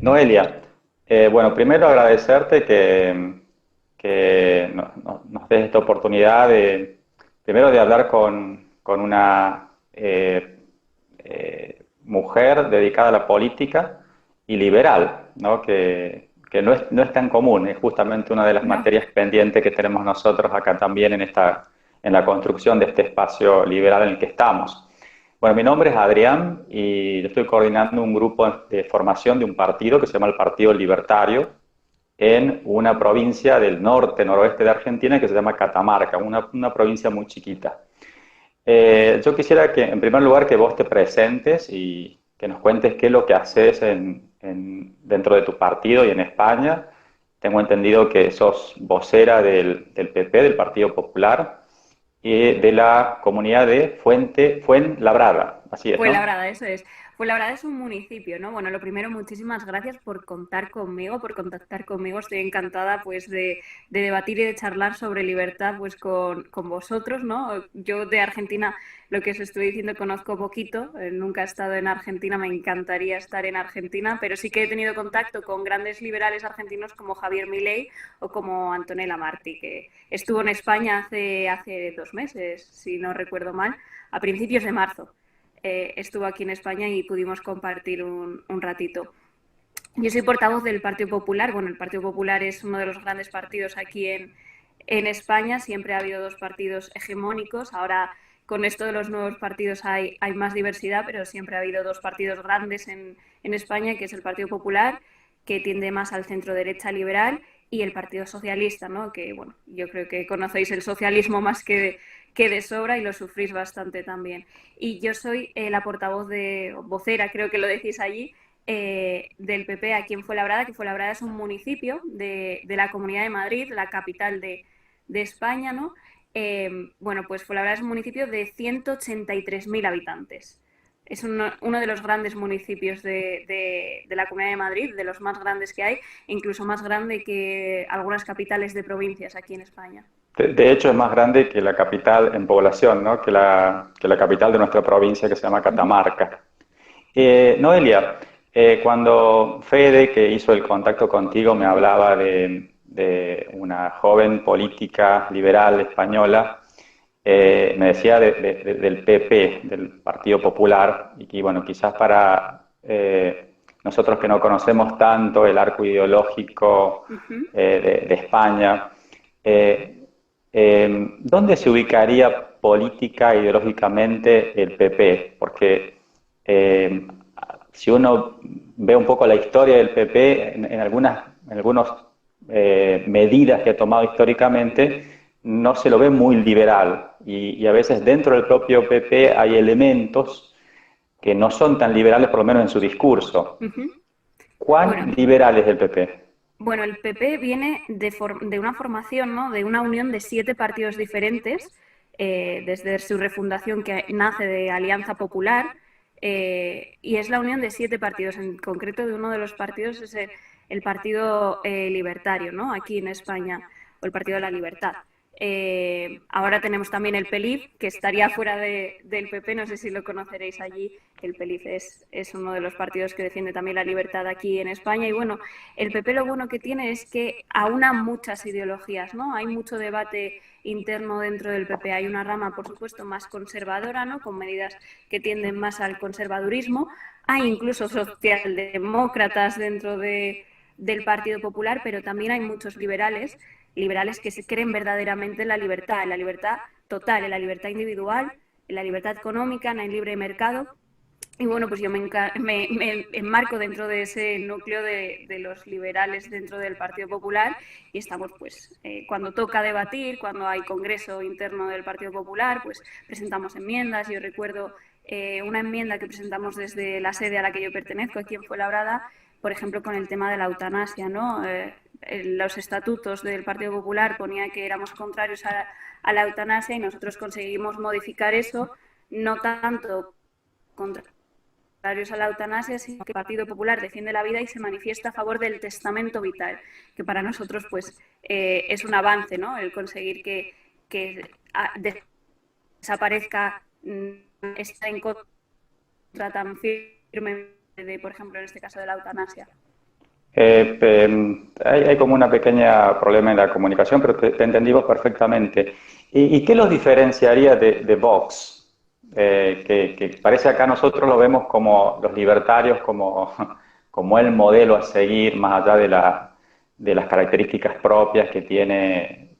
Noelia, bueno, primero agradecerte que nos des esta oportunidad primero de hablar con una mujer dedicada a la política y liberal, ¿no? Que no es tan común, es justamente una de las No. materias pendientes que tenemos nosotros acá también en la construcción de este espacio liberal en el que estamos. Bueno, mi nombre es Adrián y yo estoy coordinando un grupo de formación de un partido que se llama el Partido Libertario en una provincia del norte, noroeste de Argentina que se llama Catamarca, una provincia muy chiquita. Yo quisiera que, en primer lugar, que vos te presentes y que nos cuentes qué es lo que haces dentro de tu partido y en España. Tengo entendido que sos vocera del PP, del Partido Popular, y de la comunidad de Fuenlabrada. Así es, ¿no? Fuenlabrada, eso es. Fuenlabrada es un municipio, ¿no? Bueno, lo primero, muchísimas gracias por contar conmigo, por contactar conmigo. Estoy encantada, pues, de debatir y de charlar sobre libertad, pues, con vosotros, ¿no? Yo de Argentina, lo que os estoy diciendo, conozco poquito. Nunca he estado en Argentina, me encantaría estar en Argentina, pero sí que he tenido contacto con grandes liberales argentinos como Javier Milei o como Antonella Martí, que estuvo en España hace 2 meses, si no recuerdo mal, a principios de marzo. Estuvo aquí en España y pudimos compartir un ratito. Yo soy portavoz del Partido Popular. Bueno, el Partido Popular es uno de los grandes partidos aquí en España. Siempre ha habido dos partidos hegemónicos. Ahora, con esto de los nuevos partidos hay más diversidad, pero siempre ha habido dos partidos grandes en España, que es el Partido Popular, que tiende más al centro derecha liberal, y el Partido Socialista, ¿no? Que, bueno, yo creo que conocéis el socialismo más que de sobra y lo sufrís bastante también. Y yo soy la portavoz de vocera, creo que lo decís allí, del PP aquí en Fuenlabrada, que Fuenlabrada es un municipio de la Comunidad de Madrid, la capital de España, ¿no? Bueno, pues Fuenlabrada es un municipio de 183.000 habitantes. Es uno de los grandes municipios de la Comunidad de Madrid, de los más grandes que hay, incluso más grande que algunas capitales de provincias aquí en España. De hecho, es más grande que la capital en población, ¿no? Que la capital de nuestra provincia que se llama Uh -huh. Catamarca. Noelia, cuando Fede, que hizo el contacto contigo, me Uh -huh. hablaba de una joven política liberal española, me decía del PP, del Partido Popular, y que, bueno, quizás para nosotros que no conocemos tanto el arco ideológico Uh -huh. de España, eh, ¿dónde se ubicaría política ideológicamente el PP? Porque eh, si uno ve un poco la historia del PP, en algunas medidas que ha tomado históricamente, no se lo ve muy liberal. Y a veces dentro del propio PP hay elementos que no son tan liberales, por lo menos en su discurso. Uh -huh. Bueno, ¿Cuán liberal es el PP? Bueno, el PP viene de una formación, ¿no? De una unión de 7 partidos diferentes, desde su refundación, que nace de Alianza Popular, y es la unión de 7 partidos. En concreto, de uno de los partidos es el Partido Libertario, ¿no? Aquí en España, o el Partido de la Libertad. Ahora tenemos también el PELIF, que estaría fuera del PP, no sé si lo conoceréis allí. El PELIF es uno de los partidos que defiende también la libertad aquí en España. Y bueno, el PP lo bueno que tiene es que aúna muchas ideologías, ¿no? Hay mucho debate interno dentro del PP. Hay una rama, por supuesto, más conservadora, ¿no? Con medidas que tienden más al conservadurismo. Hay incluso socialdemócratas dentro del Partido Popular, pero también hay muchos liberales que se creen verdaderamente en la libertad total, en la libertad individual, en la libertad económica, en el libre mercado. Y bueno, pues yo me enmarco dentro de ese núcleo de los liberales dentro del Partido Popular, y estamos, pues, cuando toca debatir, cuando hay congreso interno del Partido Popular, pues presentamos enmiendas. Yo recuerdo una enmienda que presentamos desde la sede a la que yo pertenezco, aquí en Fuenlabrada, por ejemplo, con el tema de la eutanasia, ¿no? En los estatutos del Partido Popular ponía que éramos contrarios a la eutanasia, y nosotros conseguimos modificar eso, no tanto contrarios a la eutanasia, sino que el Partido Popular defiende la vida y se manifiesta a favor del testamento vital, que para nosotros, pues, es un avance, ¿no? El conseguir que desaparezca esta en contra tan firme de, por ejemplo, en este caso de la eutanasia. Hay como una pequeña problema en la comunicación, pero te entendimos perfectamente. ¿Y qué los diferenciaría de Vox? Que parece acá nosotros lo vemos como los libertarios, como, como el modelo a seguir, más allá de las características propias que tiene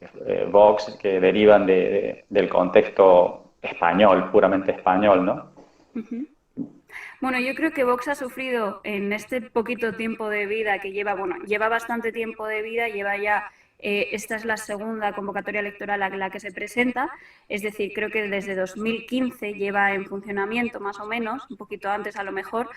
Vox, que derivan del contexto español, puramente español, ¿no? Ujú. Bueno, yo creo que Vox ha sufrido en este poquito tiempo de vida que lleva, bueno, lleva bastante tiempo de vida, lleva ya, esta es la segunda convocatoria electoral a la que se presenta, es decir, creo que desde 2015 lleva en funcionamiento más o menos, un poquito antes a lo mejor,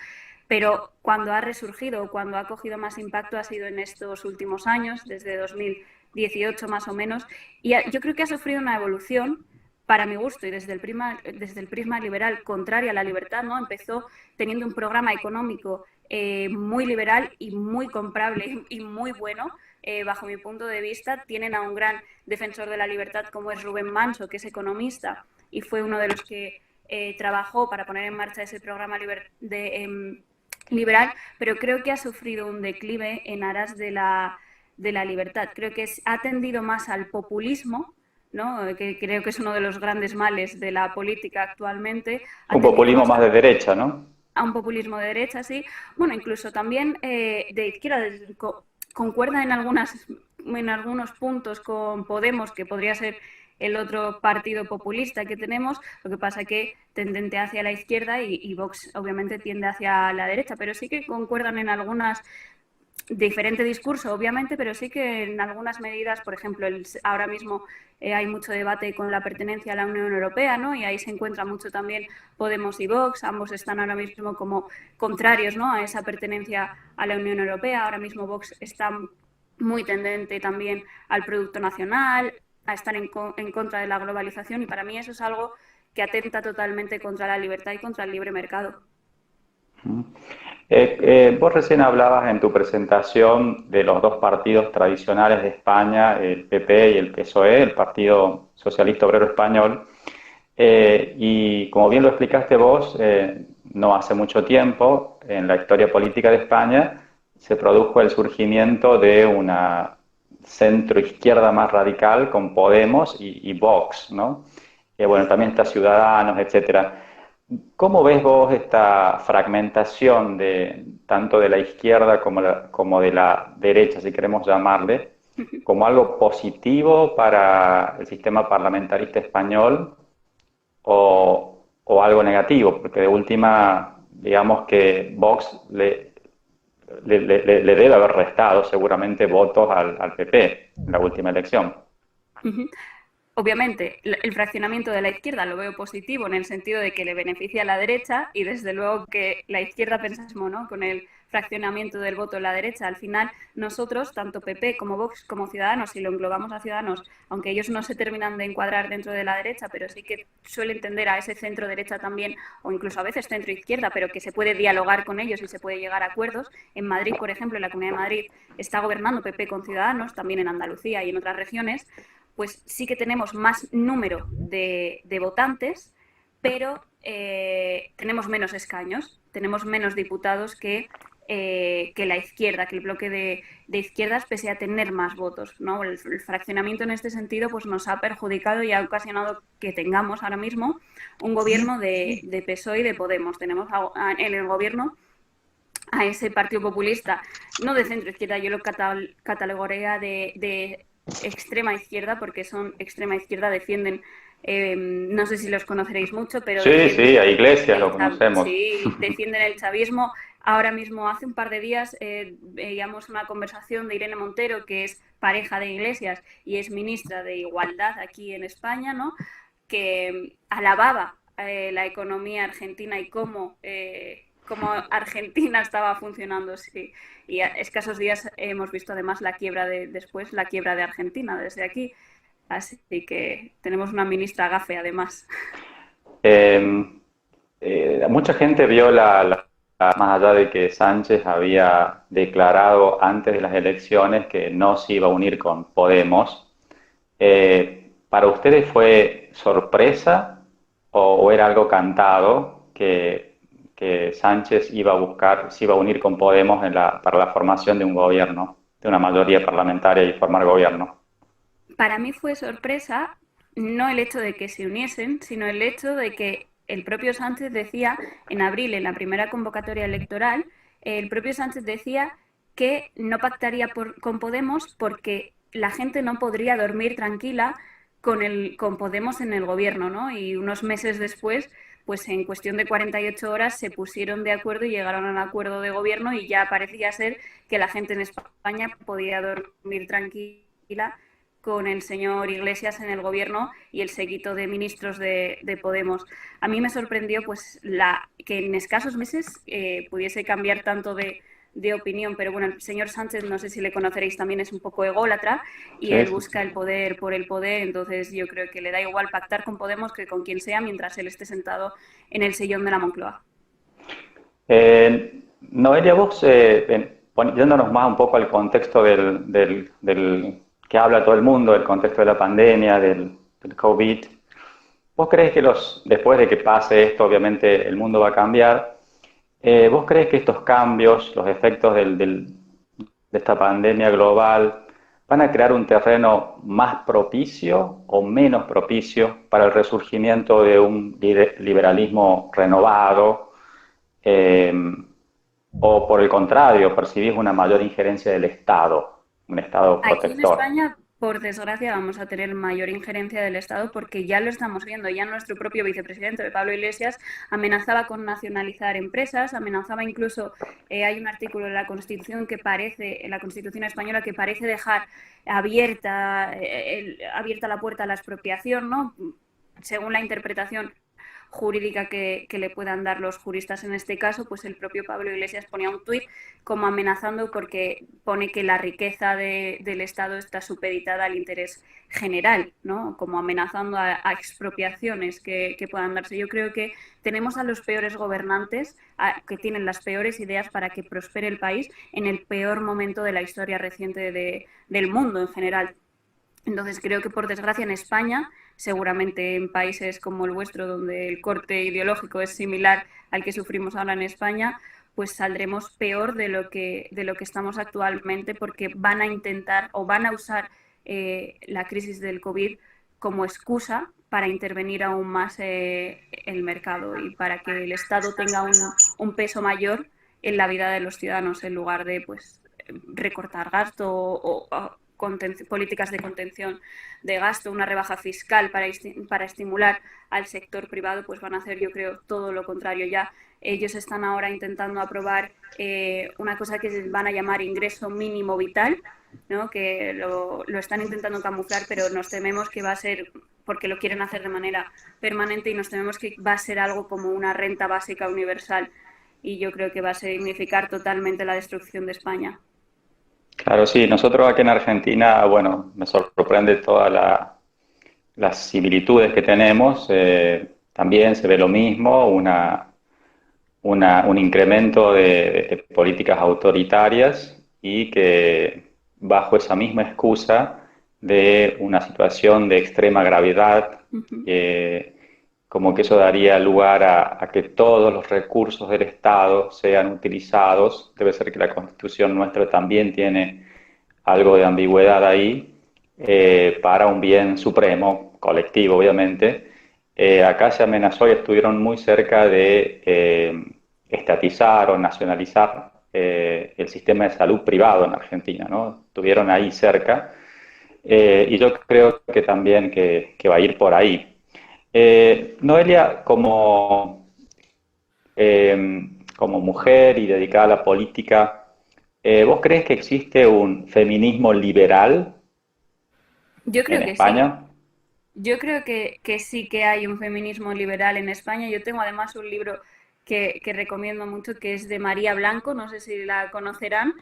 pero cuando ha resurgido, cuando ha cogido más impacto ha sido en estos últimos años, desde 2018 más o menos, y yo creo que ha sufrido una evolución para mi gusto y desde el prisma liberal contraria a la libertad, ¿no? Empezó teniendo un programa económico muy liberal y muy comprable y muy bueno, bajo mi punto de vista. Tienen a un gran defensor de la libertad como es Rubén Manso, que es economista y fue uno de los que trabajó para poner en marcha ese programa liberal, pero creo que ha sufrido un declive en aras de la libertad. Creo que ha tendido más al populismo, ¿no? Que creo que es uno de los grandes males de la política actualmente, ha Un tendido populismo más más de derecha, ¿no? a un populismo de derecha, sí. Bueno, incluso también de izquierda, concuerda en algunos puntos con Podemos, que podría ser el otro partido populista que tenemos, lo que pasa que tendente hacia la izquierda y Vox obviamente tiende hacia la derecha, pero sí que concuerdan en algunas diferente discurso, obviamente, pero sí que en algunas medidas, por ejemplo, ahora mismo hay mucho debate con la pertenencia a la Unión Europea, ¿no? Y ahí se encuentra mucho también Podemos y Vox, ambos están ahora mismo como contrarios, ¿no? A esa pertenencia a la Unión Europea. Ahora mismo Vox está muy tendente también al producto nacional, a estar en contra de la globalización, y para mí eso es algo que atenta totalmente contra la libertad y contra el libre mercado. Vos recién hablabas en tu presentación de los dos partidos tradicionales de España, el PP y el PSOE, el Partido Socialista Obrero Español. Y como bien lo explicaste vos, no hace mucho tiempo, en la historia política de España, se produjo el surgimiento de una centro-izquierda más radical con Podemos y Vox, ¿no? Bueno, también está Ciudadanos, etcétera. ¿Cómo ves vos esta fragmentación de tanto de la izquierda como de la derecha, si queremos llamarle, como algo positivo para el sistema parlamentarista español o algo negativo? Porque de última, digamos que Vox le debe haber restado seguramente votos al PP en la última elección. Obviamente, el fraccionamiento de la izquierda lo veo positivo en el sentido de que le beneficia a la derecha, y desde luego que la izquierda pensamos, ¿no? Con el fraccionamiento del voto en la derecha. Al final, nosotros, tanto PP como Vox como Ciudadanos, si lo englobamos a Ciudadanos, aunque ellos no se terminan de encuadrar dentro de la derecha, pero sí que suelen tender a ese centro derecha también, o incluso a veces centro izquierda, pero que se puede dialogar con ellos y se puede llegar a acuerdos. En Madrid, por ejemplo, en la Comunidad de Madrid está gobernando PP con Ciudadanos, también en Andalucía y en otras regiones. Pues sí que tenemos más número de votantes, pero tenemos menos escaños, tenemos menos diputados que la izquierda, que el bloque de izquierdas, pese a tener más votos, ¿no? El fraccionamiento en este sentido pues nos ha perjudicado y ha ocasionado que tengamos ahora mismo un gobierno de PSOE y de Podemos. Tenemos en el gobierno a ese partido populista, no de centro izquierda, yo lo catalogaría de extrema izquierda, porque son extrema izquierda, defienden, no sé si los conoceréis mucho, pero Sí, sí, defienden a Iglesias lo conocemos. sí, defienden el chavismo. Ahora mismo, hace un par de días, veíamos una conversación de Irene Montero, que es pareja de Iglesias y es ministra de Igualdad aquí en España, ¿no? Que alababa la economía argentina y cómo Argentina estaba funcionando, sí. Y a escasos días hemos visto además después la quiebra de Argentina desde aquí. Así que tenemos una ministra gafe además. Eh, Mucha gente vio más allá de que Sánchez había declarado antes de las elecciones que no se iba a unir con Podemos. ¿Para ustedes fue sorpresa o era algo cantado que Sánchez iba a buscar, se iba a unir con Podemos para la formación de un gobierno, de una mayoría parlamentaria y formar gobierno. Para mí fue sorpresa no el hecho de que se uniesen, sino el hecho de que el propio Sánchez decía en abril, en la primera convocatoria electoral, el propio Sánchez decía que no pactaría con Podemos porque la gente no podría dormir tranquila con Podemos en el gobierno, ¿no? Y unos meses después, pues en cuestión de 48 horas se pusieron de acuerdo y llegaron a un acuerdo de gobierno y ya parecía ser que la gente en España podía dormir tranquila con el señor Iglesias en el gobierno y el séquito de ministros de Podemos. A mí me sorprendió pues que en escasos meses pudiese cambiar tanto de opinión, pero bueno, el señor Sánchez, no sé si le conoceréis, también es un poco ególatra y Sí, él sí. busca el poder por el poder, entonces yo creo que le da igual pactar con Podemos que con quien sea mientras él esté sentado en el sillón de la Moncloa. Noelia, vos, yéndonos más un poco al contexto del que habla todo el mundo, el contexto de la pandemia, del COVID, ¿vos crees que después de que pase esto, obviamente el mundo va a cambiar? ¿Vos crees que estos cambios, los efectos de esta pandemia global, van a crear un terreno más propicio o menos propicio para el resurgimiento de un liberalismo renovado? Eh, ¿O por el contrario, percibís una mayor injerencia del Estado, un Estado Aquí en protector? España, por desgracia, vamos a tener mayor injerencia del Estado porque ya lo estamos viendo. Ya nuestro propio vicepresidente, Pablo Iglesias, amenazaba con nacionalizar empresas, amenazaba incluso, hay un artículo en la Constitución española que parece dejar abierta la puerta a la expropiación, ¿no? Según la interpretación jurídica que le puedan dar los juristas en este caso, pues el propio Pablo Iglesias ponía un tuit como amenazando porque pone que la riqueza del Estado está supeditada al interés general, ¿no? Como amenazando a expropiaciones que puedan darse. Yo creo que tenemos a los peores gobernantes que tienen las peores ideas para que prospere el país en el peor momento de la historia reciente del mundo en general. Entonces creo que por desgracia en España, seguramente en países como el vuestro, donde el corte ideológico es similar al que sufrimos ahora en España, pues saldremos peor de lo que estamos actualmente porque van a intentar o van a usar la crisis del COVID como excusa para intervenir aún más el mercado y para que el Estado tenga un peso mayor en la vida de los ciudadanos en lugar de pues recortar gasto o políticas de contención de gasto, una rebaja fiscal para estimular al sector privado, pues van a hacer, yo creo, todo lo contrario. Ya ellos están ahora intentando aprobar una cosa que van a llamar ingreso mínimo vital, ¿no? Que lo están intentando camuflar, pero nos tememos que va a ser, porque lo quieren hacer de manera permanente, y nos tememos que va a ser algo como una renta básica universal. Y yo creo que va a significar totalmente la destrucción de España. Claro, sí, nosotros aquí en Argentina, bueno, me sorprende todas las similitudes que tenemos. También se ve lo mismo, un incremento de políticas autoritarias y que bajo esa misma excusa de una situación de extrema gravedad, Uh-huh. como que eso daría lugar a que todos los recursos del Estado sean utilizados. Debe ser que la Constitución nuestra también tiene algo de ambigüedad ahí, para un bien supremo, colectivo obviamente. Acá se amenazó y estuvieron muy cerca de estatizar o nacionalizar el sistema de salud privado en Argentina, ¿no? Estuvieron ahí cerca, y yo creo que también que va a ir por ahí. Noelia, como mujer y dedicada a la política, ¿vos crees que existe un feminismo liberal Yo en creo que sí. España? Yo creo que sí que hay un feminismo liberal en España. Yo tengo además un libro que recomiendo mucho que es de María Blanco, no sé si la conocerán.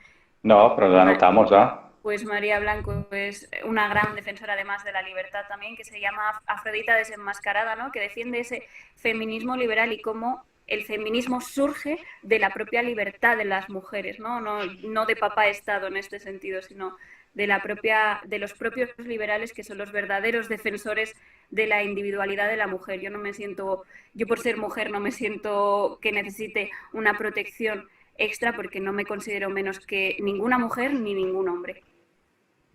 No, pero lo Ma- anotamos ya. Pues María Blanco es una gran defensora además de la libertad también, que se llama Afrodita desenmascarada, ¿no? Que defiende ese feminismo liberal y cómo el feminismo surge de la propia libertad de las mujeres, ¿no? No de papá Estado en este sentido, sino de los propios liberales, que son los verdaderos defensores de la individualidad de la mujer. Yo por ser mujer no me siento que necesite una protección extra, porque no me considero menos que ninguna mujer ni ningún hombre.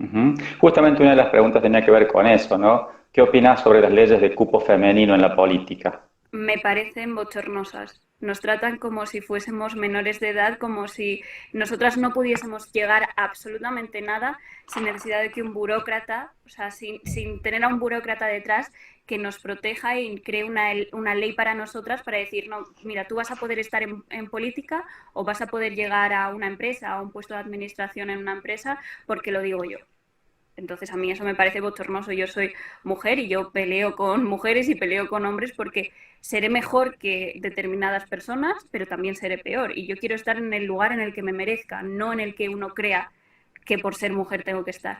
Ujú. Justamente una de las preguntas tenía que ver con eso, ¿no? ¿Qué opinas sobre las leyes de cupo femenino en la política? Me parecen bochornosas. Nos tratan como si fuésemos menores de edad, como si nosotras no pudiésemos llegar a absolutamente nada sin necesidad de que un burócrata, o sea, sin tener a un burócrata detrás que nos proteja y cree una ley para nosotras para decir, no, mira, tú vas a poder estar en política o vas a poder llegar a una empresa, a un puesto de administración en una empresa, porque lo digo yo. Entonces a mí eso me parece bochornoso. Yo soy mujer y yo peleo con mujeres y peleo con hombres porque seré mejor que determinadas personas, pero también seré peor. Y yo quiero estar en el lugar en el que me merezca, no en el que uno crea que por ser mujer tengo que estar.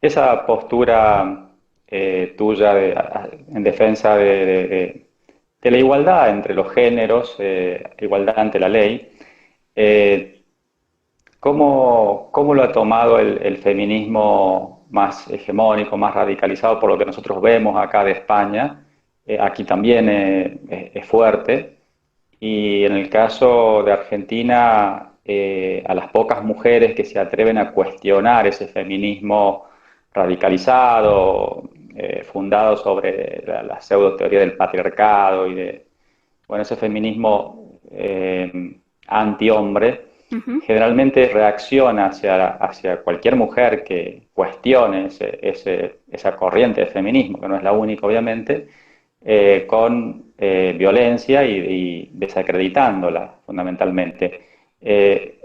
Esa postura tuya en defensa de la igualdad entre los géneros, igualdad ante la ley, eh, ¿cómo lo ha tomado el feminismo más hegemónico, más radicalizado por lo que nosotros vemos acá de España? Aquí también es fuerte. Y en el caso de Argentina, a las pocas mujeres que se atreven a cuestionar ese feminismo radicalizado, fundado sobre la pseudo teoría del patriarcado y de, bueno, ese feminismo antihombre, Ujú. generalmente reacciona hacia cualquier mujer que cuestione esa corriente de feminismo, que no es la única, obviamente, con violencia y desacreditándola, fundamentalmente.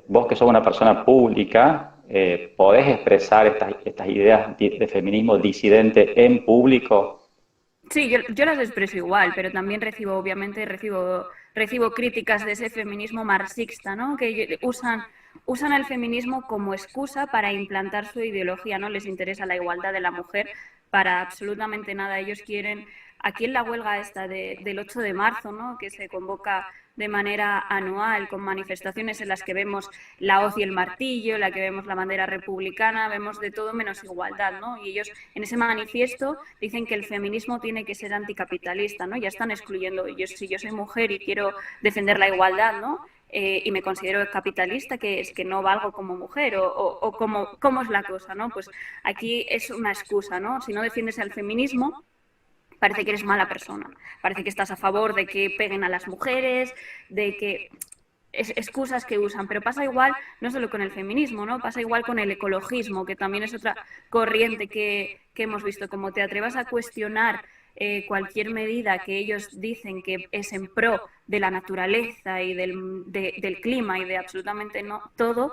Vos que sos una persona pública, ¿podés expresar estas ideas de feminismo disidente en público? Sí, yo las expreso igual, pero también obviamente recibo críticas de ese feminismo marxista, ¿no? Que usan el feminismo como excusa para implantar su ideología, ¿no? Les interesa la igualdad de la mujer para absolutamente nada. Ellos quieren, aquí en la huelga esta del 8 de marzo, ¿no? Que se convoca de manera anual con manifestaciones en las que vemos la hoz y el martillo, en la que vemos la bandera republicana, vemos de todo menos igualdad, ¿no? Y ellos en ese manifiesto dicen que el feminismo tiene que ser anticapitalista, ¿no? Ya están excluyendo, si yo soy mujer y quiero defender la igualdad, ¿no? Y me considero capitalista, que es que no valgo como mujer, o cómo es la cosa, ¿no? Pues aquí es una excusa, ¿no? Si no defiendes el feminismo, parece que eres mala persona, parece que estás a favor de que peguen a las mujeres, de que excusas que usan, pero pasa igual no solo con el feminismo, ¿no? Pasa igual con el ecologismo, que también es otra corriente que hemos visto. Como te atrevas a cuestionar cualquier medida que ellos dicen que es en pro de la naturaleza y del clima y de absolutamente no todo,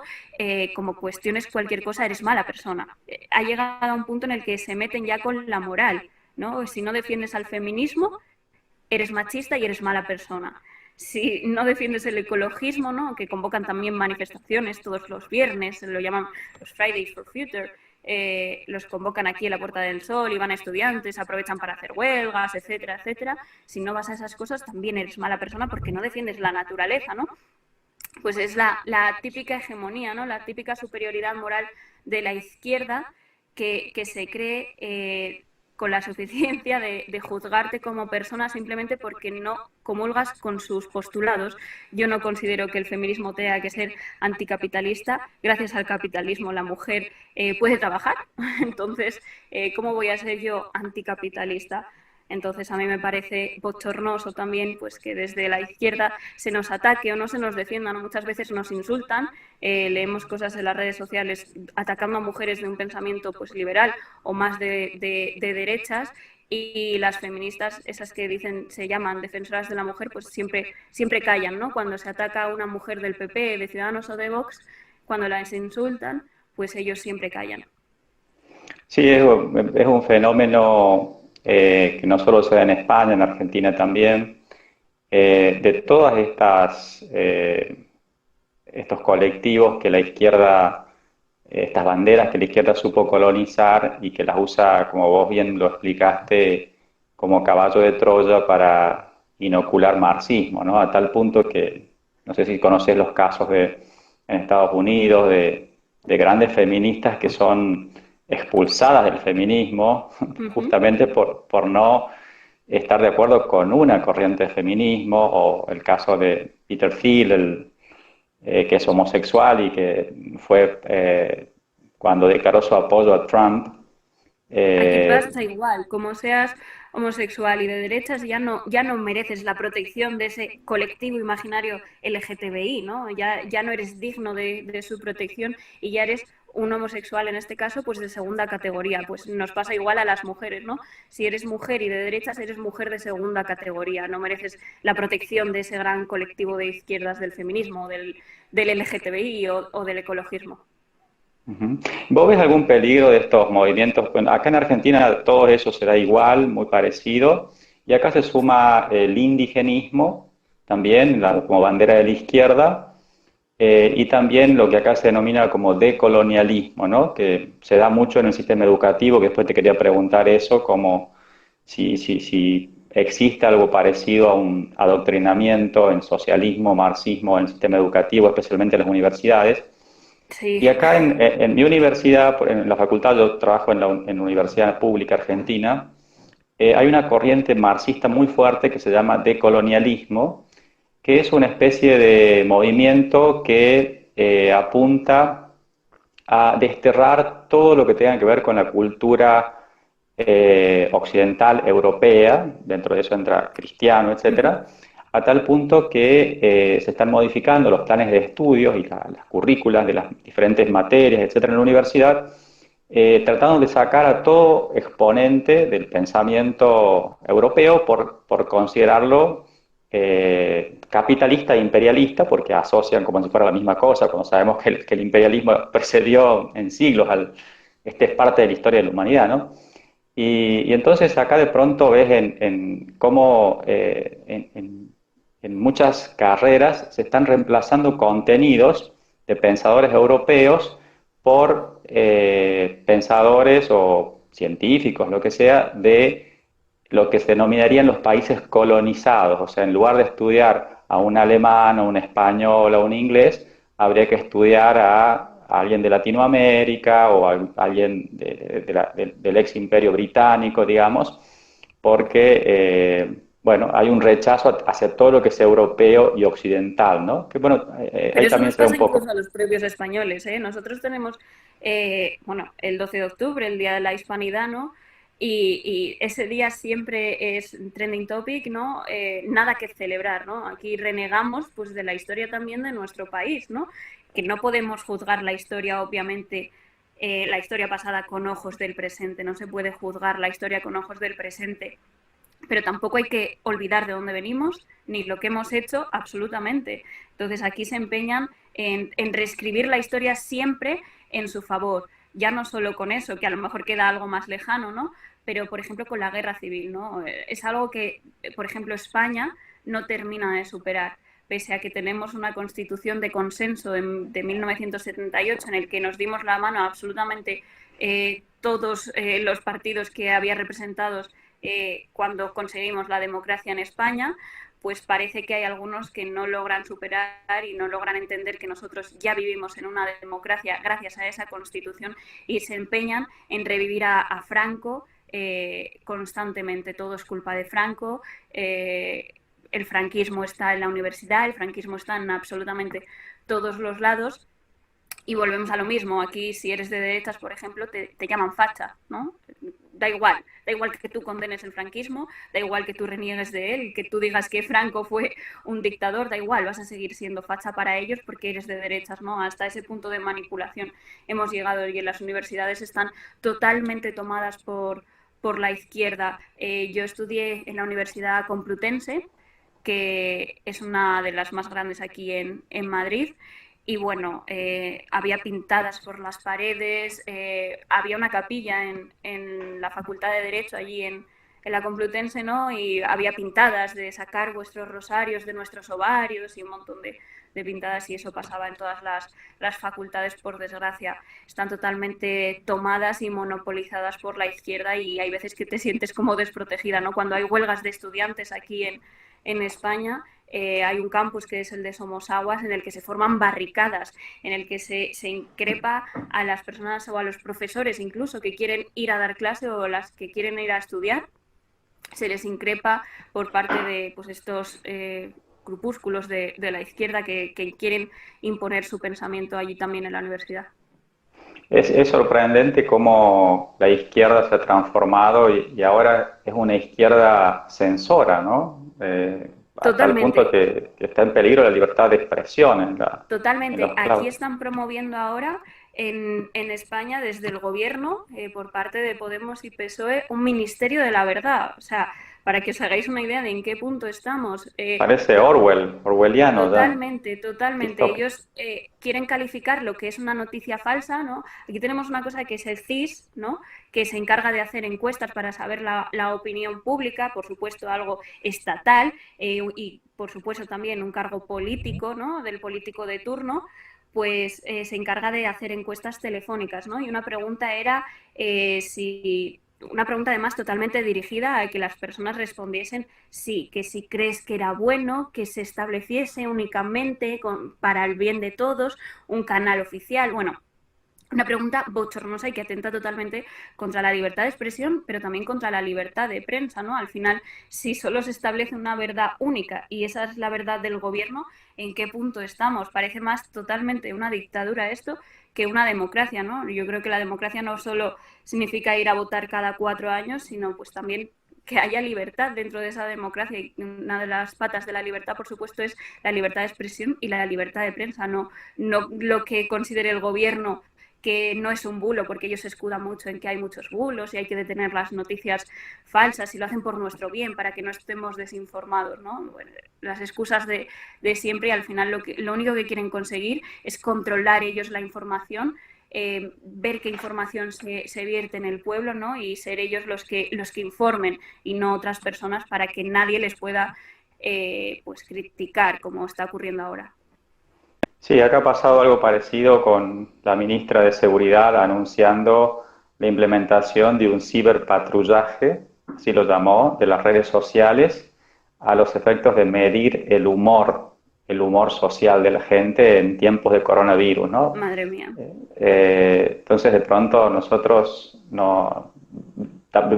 como cuestiones cualquier cosa, eres mala persona. Ha llegado a un punto en el que se meten ya con la moral, ¿no? Si no defiendes al feminismo, eres machista y eres mala persona. Si no defiendes el ecologismo, ¿no? Que convocan también manifestaciones todos los viernes, lo llaman los Fridays for Future, los convocan aquí en la Puerta del Sol y van a estudiantes, aprovechan para hacer huelgas, etcétera, etcétera. Si no vas a esas cosas, también eres mala persona porque no defiendes la naturaleza, ¿no? Pues es la típica hegemonía, ¿no? La típica superioridad moral de la izquierda que se cree con la suficiencia de juzgarte como persona simplemente porque no comulgas con sus postulados. Yo no considero que el feminismo tenga que ser anticapitalista. Gracias al capitalismo la mujer puede trabajar. Entonces, ¿cómo voy a ser yo anticapitalista? Entonces a mí me parece bochornoso también pues que desde la izquierda se nos ataque o no se nos defienda, ¿no? Muchas veces nos insultan, leemos cosas en las redes sociales atacando a mujeres de un pensamiento pues liberal o más de derechas, y las feministas, esas que dicen se llaman defensoras de la mujer, pues siempre callan, ¿no? Cuando se ataca a una mujer del PP, de Ciudadanos o de Vox, cuando las insultan, pues ellos siempre callan. Sí, es un fenómeno que no solo se da en España, en Argentina también. De todas estos colectivos que la izquierda, estas banderas que la izquierda supo colonizar y que las usa, como vos bien lo explicaste, como caballo de Troya inocular marxismo, ¿no? A tal punto que, no sé si conoces los casos en Estados Unidos de grandes feministas que son expulsadas del feminismo Ujú. justamente por no estar de acuerdo con una corriente de feminismo, o el caso de Peter Thiel, que es homosexual y que fue, cuando declaró su apoyo a Trump, Aquí eh, pasa igual, como seas homosexual y de derechas, ya no mereces la protección de ese colectivo imaginario LGTBI, ¿no? Ya no eres digno de su protección y ya eres un homosexual, en este caso, pues de segunda categoría. Pues nos pasa igual a las mujeres, ¿no? Si eres mujer y de derechas, eres mujer de segunda categoría, no mereces la protección de ese gran colectivo de izquierdas del feminismo, del LGTBI o del ecologismo. ujú. ¿Vos ves algún peligro de estos movimientos? Bueno, acá en Argentina todo eso será igual, muy parecido, y acá se suma el indigenismo también, como bandera de la izquierda, y también lo que acá se denomina como decolonialismo, ¿no? Que se da mucho en el sistema educativo, que después te quería preguntar eso, como si existe algo parecido a un adoctrinamiento en socialismo, marxismo, en el sistema educativo, especialmente en las universidades. Sí. Y acá en mi universidad, en la facultad, yo trabajo en la Universidad Pública Argentina, hay una corriente marxista muy fuerte que se llama decolonialismo, que es una especie de movimiento que apunta a desterrar todo lo que tenga que ver con la cultura occidental europea, dentro de eso entra cristiano, etcétera, a tal punto que se están modificando los planes de estudios y las currículas de las diferentes materias, etcétera, en la universidad, tratando de sacar a todo exponente del pensamiento europeo por considerarlo capitalista e imperialista, porque asocian como si fuera la misma cosa, cuando sabemos que el imperialismo precedió en siglos este es parte de la historia de la humanidad, ¿no? Y entonces acá de pronto ves en cómo en muchas carreras se están reemplazando contenidos de pensadores europeos por pensadores o científicos, lo que sea, de lo que se denominarían los países colonizados. O sea, en lugar de estudiar a un alemán, o un español, o un inglés, habría que estudiar a alguien de Latinoamérica o a alguien del ex imperio británico, digamos, porque, bueno, hay un rechazo hacia todo lo que es europeo y occidental, ¿no? Que bueno, Pero ahí eso también nos se ve pasa un incluso poco. a los propios españoles, ¿eh? Nosotros tenemos, bueno, el 12 de octubre, el Día de la Hispanidad, ¿no? Y ese día siempre es trending topic, ¿no? Nada que celebrar, ¿no? Aquí renegamos, pues, de la historia también de nuestro país, ¿no? Que no podemos juzgar la historia, obviamente, la historia pasada con ojos del presente, no se puede juzgar la historia con ojos del presente, pero tampoco hay que olvidar de dónde venimos ni lo que hemos hecho absolutamente. Entonces aquí se empeñan en reescribir la historia siempre en su favor, ya no solo con eso, que a lo mejor queda algo más lejano, ¿no? Pero, por ejemplo, con la guerra civil, ¿no? Es algo que, por ejemplo, España no termina de superar, pese a que tenemos una constitución de consenso de 1978 en el que nos dimos la mano a absolutamente todos los partidos que había representados cuando conseguimos la democracia en España, pues parece que hay algunos que no logran superar y no logran entender que nosotros ya vivimos en una democracia gracias a esa constitución y se empeñan en revivir a Franco constantemente. Todo es culpa de Franco. El franquismo está en la universidad, el franquismo está en absolutamente todos los lados. Y volvemos a lo mismo. Aquí, si eres de derechas, por ejemplo, te llaman facha, ¿no? Da igual que tú condenes el franquismo, da igual que tú reniegues de él, que tú digas que Franco fue un dictador, da igual, vas a seguir siendo facha para ellos porque eres de derechas, ¿no? Hasta ese punto de manipulación hemos llegado y en las universidades están totalmente tomadas por la izquierda. Yo estudié en la Universidad Complutense, que es una de las más grandes aquí en Madrid, y bueno, había pintadas por las paredes, había una capilla en la Facultad de Derecho allí en la Complutense, ¿no? Y había pintadas de sacar vuestros rosarios de nuestros ovarios y un montón de pintadas, y eso pasaba en todas las facultades, por desgracia. Están totalmente tomadas y monopolizadas por la izquierda y hay veces que te sientes como desprotegida, ¿no? Cuando hay huelgas de estudiantes aquí en España, hay un campus que es el de Somosaguas, en el que se forman barricadas, en el que se increpa a las personas o a los profesores incluso que quieren ir a dar clase o las que quieren ir a estudiar, se les increpa por parte de pues, estos grupúsculos de la izquierda que quieren imponer su pensamiento allí también en la universidad. Es sorprendente cómo la izquierda se ha transformado y ahora es una izquierda censora, ¿no? A tal punto Totalmente. que está en peligro la libertad de expresión en Totalmente. los Aquí claustros. están promoviendo ahora en España desde el gobierno, por parte de Podemos y PSOE, un ministerio de la verdad. O sea, para que os hagáis una idea de en qué punto estamos. Parece orwelliano ya, Totalmente, totalmente. distópico. Ellos quieren calificar lo que es una noticia falsa, ¿no? Aquí tenemos una cosa que es el CIS, ¿no? Que se encarga de hacer encuestas para saber la opinión pública, por supuesto algo estatal, y por supuesto también un cargo político, ¿no? Del político de turno, pues se encarga de hacer encuestas telefónicas, ¿no? Y una pregunta era si una pregunta además totalmente dirigida a que las personas respondiesen sí, que si crees que era bueno que se estableciese únicamente para el bien de todos un canal oficial. Bueno, una pregunta bochornosa y que atenta totalmente contra la libertad de expresión, pero también contra la libertad de prensa, ¿no? Al final, si solo se establece una verdad única y esa es la verdad del gobierno, ¿en qué punto estamos? Parece más totalmente una dictadura esto que una democracia, ¿no? Yo creo que la democracia no solo significa ir a votar cada 4 años, sino pues también que haya libertad dentro de esa democracia. Y una de las patas de la libertad, por supuesto, es la libertad de expresión y la libertad de prensa, no lo que considere el gobierno que no es un bulo, porque ellos se escudan mucho en que hay muchos bulos y hay que detener las noticias falsas y lo hacen por nuestro bien, para que no estemos desinformados, ¿no? Bueno, las excusas de siempre y al final lo único que quieren conseguir es controlar ellos la información, ver qué información se vierte en el pueblo, ¿no? Y ser ellos los que informen y no otras personas para que nadie les pueda pues criticar como está ocurriendo ahora. Sí, acá ha pasado algo parecido con la ministra de Seguridad anunciando la implementación de un ciberpatrullaje, así lo llamó, de las redes sociales a los efectos de medir el humor social de la gente en tiempos de coronavirus, ¿no? Madre mía. Entonces, de pronto nosotros no,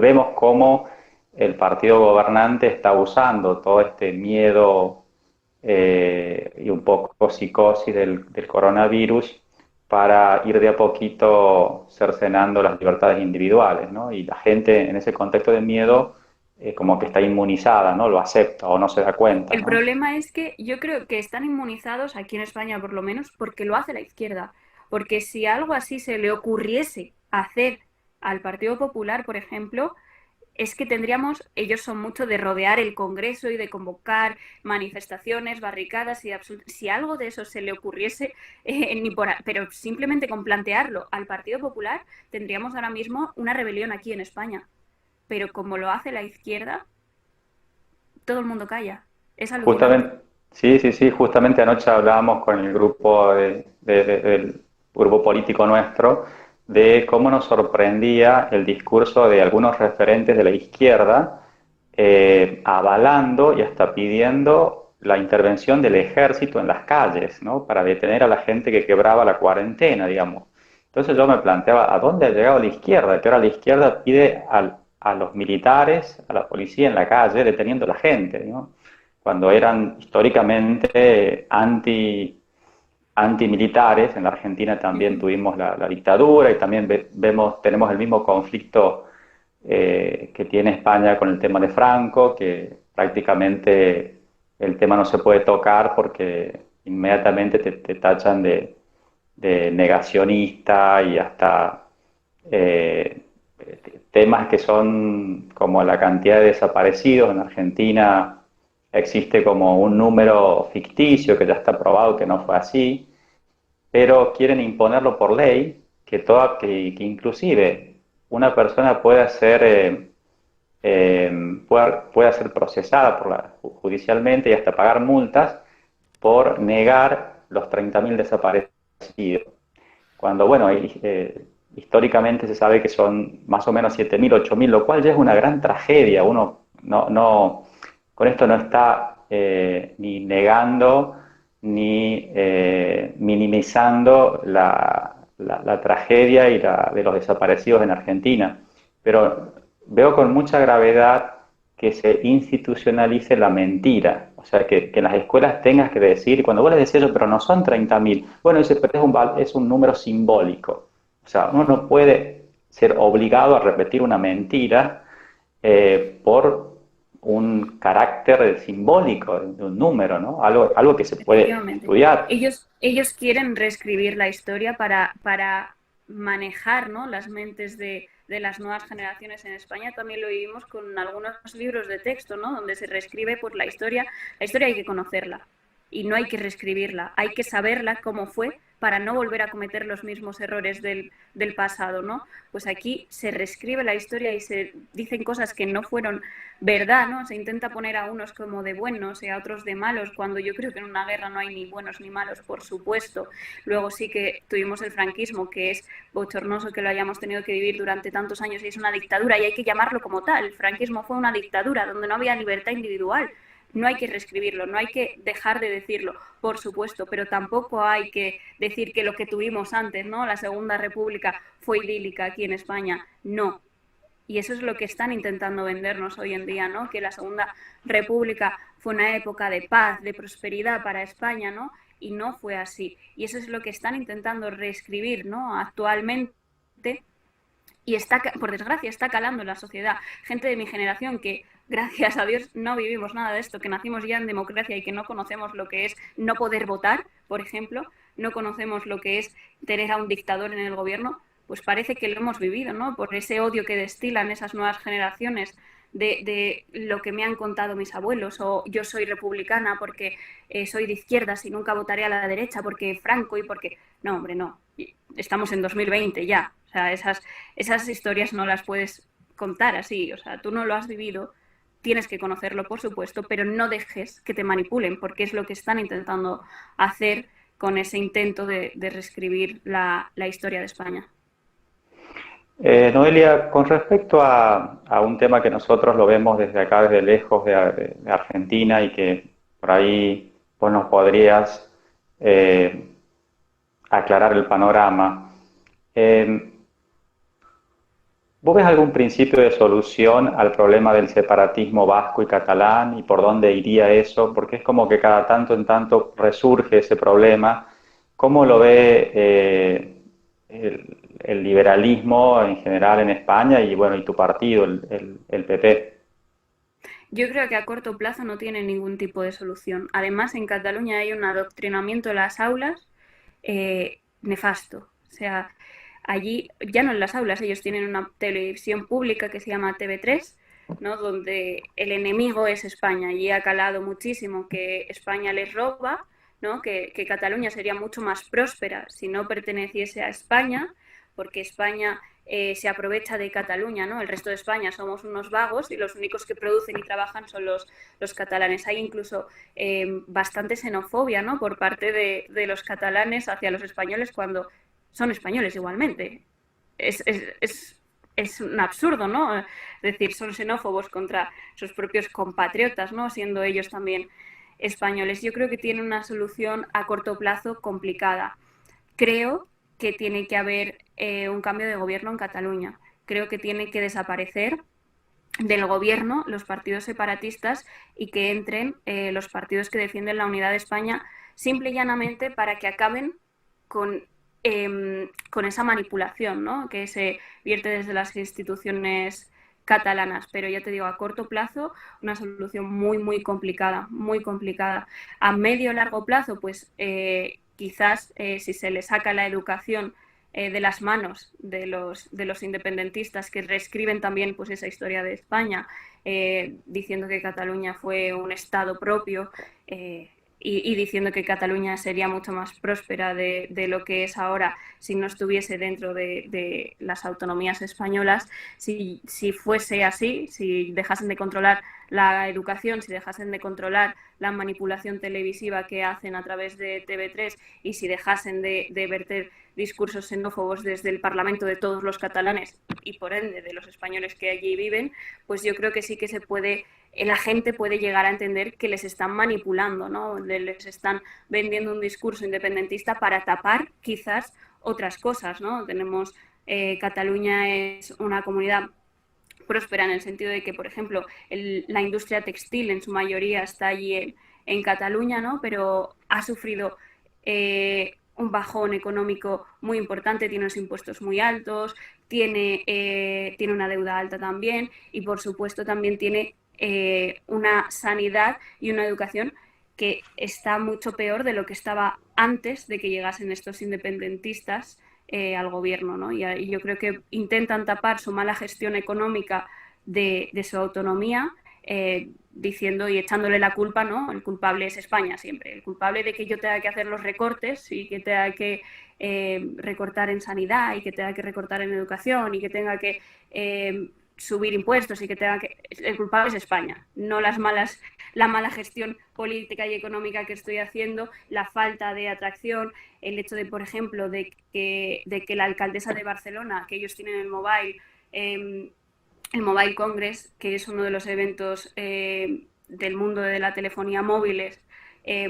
vemos cómo el partido gobernante está usando todo este miedo y un poco psicosis del coronavirus para ir de a poquito cercenando las libertades individuales, ¿no? Y la gente en ese contexto de miedo como que está inmunizada, ¿no? Lo acepta o no se da cuenta, El ¿no? problema es que yo creo que están inmunizados aquí en España por lo menos porque lo hace la izquierda. Porque si algo así se le ocurriese hacer al Partido Popular, por ejemplo, es que tendríamos, ellos son mucho de rodear el Congreso y de convocar manifestaciones, barricadas y si algo de eso se le ocurriese, pero simplemente con plantearlo al Partido Popular, tendríamos ahora mismo una rebelión aquí en España. Pero como lo hace la izquierda, todo el mundo calla. Es alucinante. Justamente, sí, sí, sí, justamente anoche hablábamos con el grupo del grupo político nuestro de cómo nos sorprendía el discurso de algunos referentes de la izquierda avalando y hasta pidiendo la intervención del ejército en las calles, ¿no? Para detener a la gente que quebraba la cuarentena, digamos. Entonces yo me planteaba, ¿a dónde ha llegado la izquierda? Que ahora la izquierda pide a los militares, a la policía en la calle, deteniendo a la gente, ¿no? Cuando eran históricamente antimilitares. En la Argentina también Ujú. tuvimos la dictadura y también tenemos el mismo conflicto que tiene España con el tema de Franco, que prácticamente el tema no se puede tocar porque inmediatamente te tachan de negacionista y hasta eh, temas que son como la cantidad de desaparecidos. En Argentina existe como un número ficticio que ya está probado que no fue así, pero quieren imponerlo por ley, que inclusive una persona pueda ser procesada judicialmente y hasta pagar multas por negar los 30.000 desaparecidos. Cuando, bueno, históricamente se sabe que son más o menos 7.000, 8.000, lo cual ya es una gran tragedia. Uno con esto no está ni negando ni minimizando la tragedia de los desaparecidos en Argentina. Pero veo con mucha gravedad que se institucionalice la mentira. O sea, que en las escuelas tengas que decir, y cuando vos les decís eso, pero no son 30.000, bueno, dice, pero es un número simbólico. O sea, uno no puede ser obligado a repetir una mentira por un carácter simbólico de un número, ¿no? Algo que se puede estudiar. Ellos quieren reescribir la historia para manejar, ¿no?, las mentes de las nuevas generaciones en España. También lo vivimos con algunos libros de texto, ¿no?, donde se reescribe pues, la historia. La historia hay que conocerla y no hay que reescribirla, hay que saberla cómo fue para no volver a cometer los mismos errores del pasado, ¿no? Pues aquí se reescribe la historia y se dicen cosas que no fueron verdad, ¿no? Se intenta poner a unos como de buenos y a otros de malos, cuando yo creo que en una guerra no hay ni buenos ni malos, por supuesto. Luego sí que tuvimos el franquismo, que es bochornoso que lo hayamos tenido que vivir durante tantos años y es una dictadura y hay que llamarlo como tal. El franquismo fue una dictadura donde no había libertad individual. No hay que reescribirlo, no hay que dejar de decirlo, por supuesto, pero tampoco hay que decir que lo que tuvimos antes, ¿no?, la Segunda República, fue idílica aquí en España. No. Y eso es lo que están intentando vendernos hoy en día, ¿no?, que la Segunda República fue una época de paz, de prosperidad para España, ¿no?, y no fue así. Y eso es lo que están intentando reescribir, ¿no?, actualmente. Y está, por desgracia, está calando en la sociedad. Gente de mi generación que, gracias a Dios, no vivimos nada de esto, que nacimos ya en democracia y que no conocemos lo que es no poder votar, por ejemplo, no conocemos lo que es tener a un dictador en el gobierno, pues parece que lo hemos vivido, ¿no?, por ese odio que destilan esas nuevas generaciones de lo que me han contado mis abuelos, o yo soy republicana porque soy de izquierdas y nunca votaré a la derecha porque Franco y porque... No, hombre, no. Estamos en 2020 ya. O sea, esas historias no las puedes contar así. O sea, tú no lo has vivido, tienes que conocerlo, por supuesto, pero no dejes que te manipulen, porque es lo que están intentando hacer con ese intento de reescribir la historia de España. Noelia, con respecto a un tema que nosotros lo vemos desde acá, desde lejos de Argentina, y que por ahí vos nos podrías aclarar el panorama, ¿vos ves algún principio de solución al problema del separatismo vasco y catalán y por dónde iría eso? Porque es como que cada tanto en tanto resurge ese problema. ¿Cómo lo ve el liberalismo en general en España y bueno, y tu partido, el PP? Yo creo que a corto plazo no tiene ningún tipo de solución. Además, en Cataluña hay un adoctrinamiento en las aulas nefasto. O sea, allí, ya no en las aulas, ellos tienen una televisión pública que se llama TV3, ¿no?, donde el enemigo es España. Y ha calado muchísimo que España les roba, ¿no?, que Cataluña sería mucho más próspera si no perteneciese a España, porque España se aprovecha de Cataluña, ¿no? El resto de España somos unos vagos y los únicos que producen y trabajan son los catalanes. Hay incluso bastante xenofobia, ¿no?, por parte de los catalanes hacia los españoles cuando son españoles igualmente. Es un absurdo, ¿no? Es decir, son xenófobos contra sus propios compatriotas, ¿no?, siendo ellos también españoles. Yo creo que tiene una solución a corto plazo complicada. Creo que tiene que haber un cambio de gobierno en Cataluña. Creo que tiene que desaparecer del gobierno los partidos separatistas y que entren los partidos que defienden la unidad de España, simple y llanamente para que acaben con esa manipulación, ¿no?, que se vierte desde las instituciones catalanas. Pero ya te digo, a corto plazo una solución muy, muy complicada, muy complicada. A medio o largo plazo, pues quizás si se le saca la educación de las manos de los independentistas, que reescriben también pues esa historia de España, diciendo que Cataluña fue un estado propio, y diciendo que Cataluña sería mucho más próspera de lo que es ahora si no estuviese dentro de las autonomías españolas. Si fuese así, si dejasen de controlar la educación, si dejasen de controlar la manipulación televisiva que hacen a través de TV3 y si dejasen de verter discursos xenófobos desde el Parlamento de todos los catalanes y por ende de los españoles que allí viven, pues yo creo que sí que se puede la gente puede llegar a entender que les están manipulando, ¿no? Les están vendiendo un discurso independentista para tapar quizás otras cosas, ¿no? Tenemos, Cataluña es una comunidad próspera en el sentido de que, por ejemplo, la industria textil en su mayoría está allí en Cataluña, ¿no? Pero ha sufrido un bajón económico muy importante, tiene unos impuestos muy altos, tiene una deuda alta también y, por supuesto, también tiene una sanidad y una educación que está mucho peor de lo que estaba antes de que llegasen estos independentistas al gobierno, ¿no? Y yo creo que intentan tapar su mala gestión económica de su autonomía, diciendo y echándole la culpa, ¿no? El culpable es España siempre, el culpable de que yo tenga que hacer los recortes y que tenga que recortar en sanidad y que tenga que recortar en educación y que tenga que subir impuestos y que tenga que... El culpable es España, no la mala gestión política y económica que estoy haciendo, la falta de atracción, el hecho de, por ejemplo, de que la alcaldesa de Barcelona, que ellos tienen el Mobile Congress, que es uno de los eventos del mundo de la telefonía móviles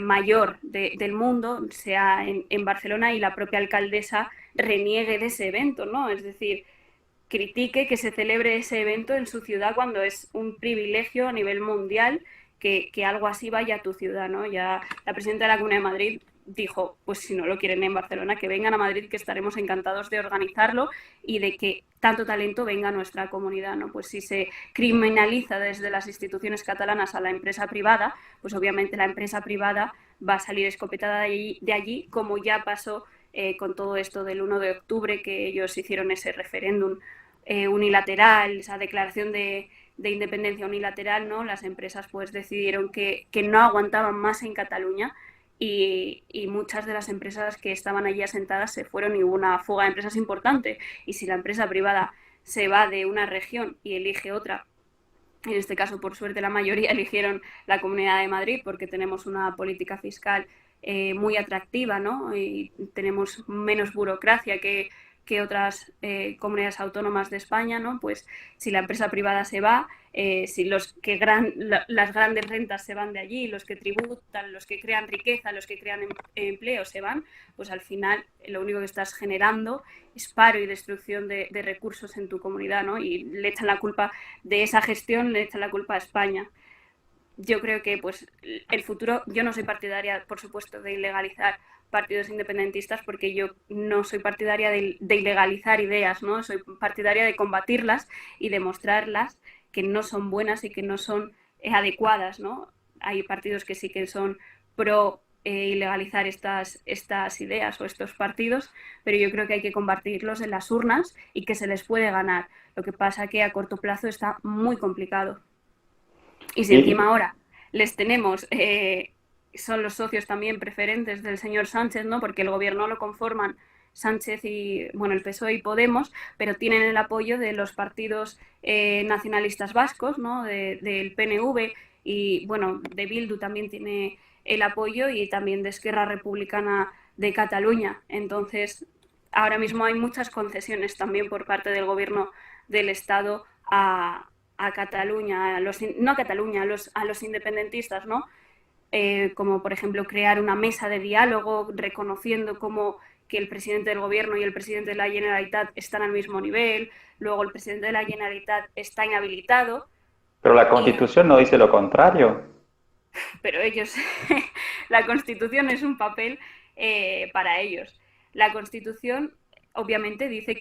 mayor del mundo, sea en Barcelona, y la propia alcaldesa reniegue de ese evento, ¿no? Es decir, critique que se celebre ese evento en su ciudad cuando es un privilegio a nivel mundial que algo así vaya a tu ciudad, ¿no? Ya la presidenta de la Comunidad de Madrid dijo, pues si no lo quieren en Barcelona, que vengan a Madrid, que estaremos encantados de organizarlo y de que tanto talento venga a nuestra comunidad, ¿no? Pues si se criminaliza desde las instituciones catalanas a la empresa privada, pues obviamente la empresa privada va a salir escopetada de allí, como ya pasó con todo esto del 1 de octubre, que ellos hicieron ese referéndum unilateral, esa declaración de independencia unilateral, ¿no? Las empresas pues decidieron que no aguantaban más en Cataluña y muchas de las empresas que estaban allí asentadas se fueron y hubo una fuga de empresas importante. Y si la empresa privada se va de una región y elige otra, en este caso, por suerte, la mayoría eligieron la Comunidad de Madrid porque tenemos una política fiscal muy atractiva, ¿no? Y tenemos menos burocracia que otras comunidades autónomas de España, ¿no? Pues si la empresa privada se va, si las grandes rentas se van de allí, los que tributan, los que crean riqueza, los que crean empleo se van, pues al final lo único que estás generando es paro y destrucción de recursos en tu comunidad, ¿no? Y le echan la culpa de esa gestión, le echan la culpa a España. Yo creo que pues el futuro, yo no soy partidaria, por supuesto, de ilegalizar partidos independentistas porque yo no soy partidaria de ilegalizar ideas, ¿no? Soy partidaria de combatirlas y demostrarlas que no son buenas y que no son adecuadas, ¿no? Hay partidos que sí que son pro ilegalizar estas ideas o estos partidos, pero yo creo que hay que combatirlos en las urnas y que se les puede ganar. Lo que pasa que a corto plazo está muy complicado. Y si encima ahora les tenemos, son los socios también preferentes del señor Sánchez, ¿no? Porque el gobierno lo conforman Sánchez y, bueno, el PSOE y Podemos, pero tienen el apoyo de los partidos nacionalistas vascos, ¿no? Del PNV y, bueno, de Bildu también tiene el apoyo y también de Esquerra Republicana de Cataluña. Entonces, ahora mismo hay muchas concesiones también por parte del gobierno del Estado a Cataluña, no a Cataluña, a los independentistas, ¿no? Como por ejemplo crear una mesa de diálogo reconociendo como que el presidente del gobierno y el presidente de la Generalitat están al mismo nivel, luego el presidente de la Generalitat está inhabilitado. Pero la Constitución no dice lo contrario. Pero ellos, la Constitución es un papel para ellos. La Constitución obviamente dice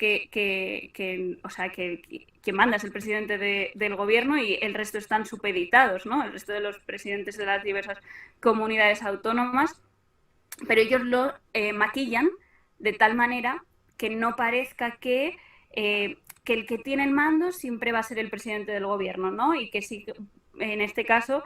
o sea, que quien manda es el presidente del gobierno y el resto están supeditados, ¿no? El resto de los presidentes de las diversas comunidades autónomas, pero ellos lo maquillan de tal manera que no parezca que el que tiene el mando siempre va a ser el presidente del gobierno, ¿no? Y que si en este caso,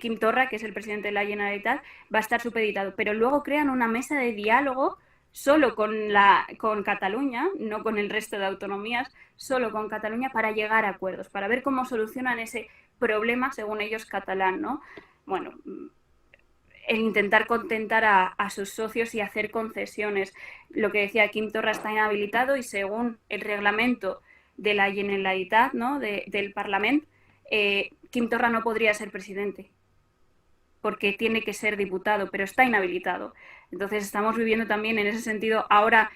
Quim Torra, que es el presidente de la Generalitat, va a estar supeditado. Pero luego crean una mesa de diálogo solo con Cataluña, no con el resto de autonomías, solo con Cataluña para llegar a acuerdos, para ver cómo solucionan ese problema, según ellos, catalán, ¿no? Bueno, el intentar contentar a sus socios y hacer concesiones. Lo que decía, Quim Torra está inhabilitado y según el reglamento de la Generalitat, ¿no? del Parlamento, Quim Torra no podría ser presidente, porque tiene que ser diputado, pero está inhabilitado. Entonces estamos viviendo también en ese sentido. Ahora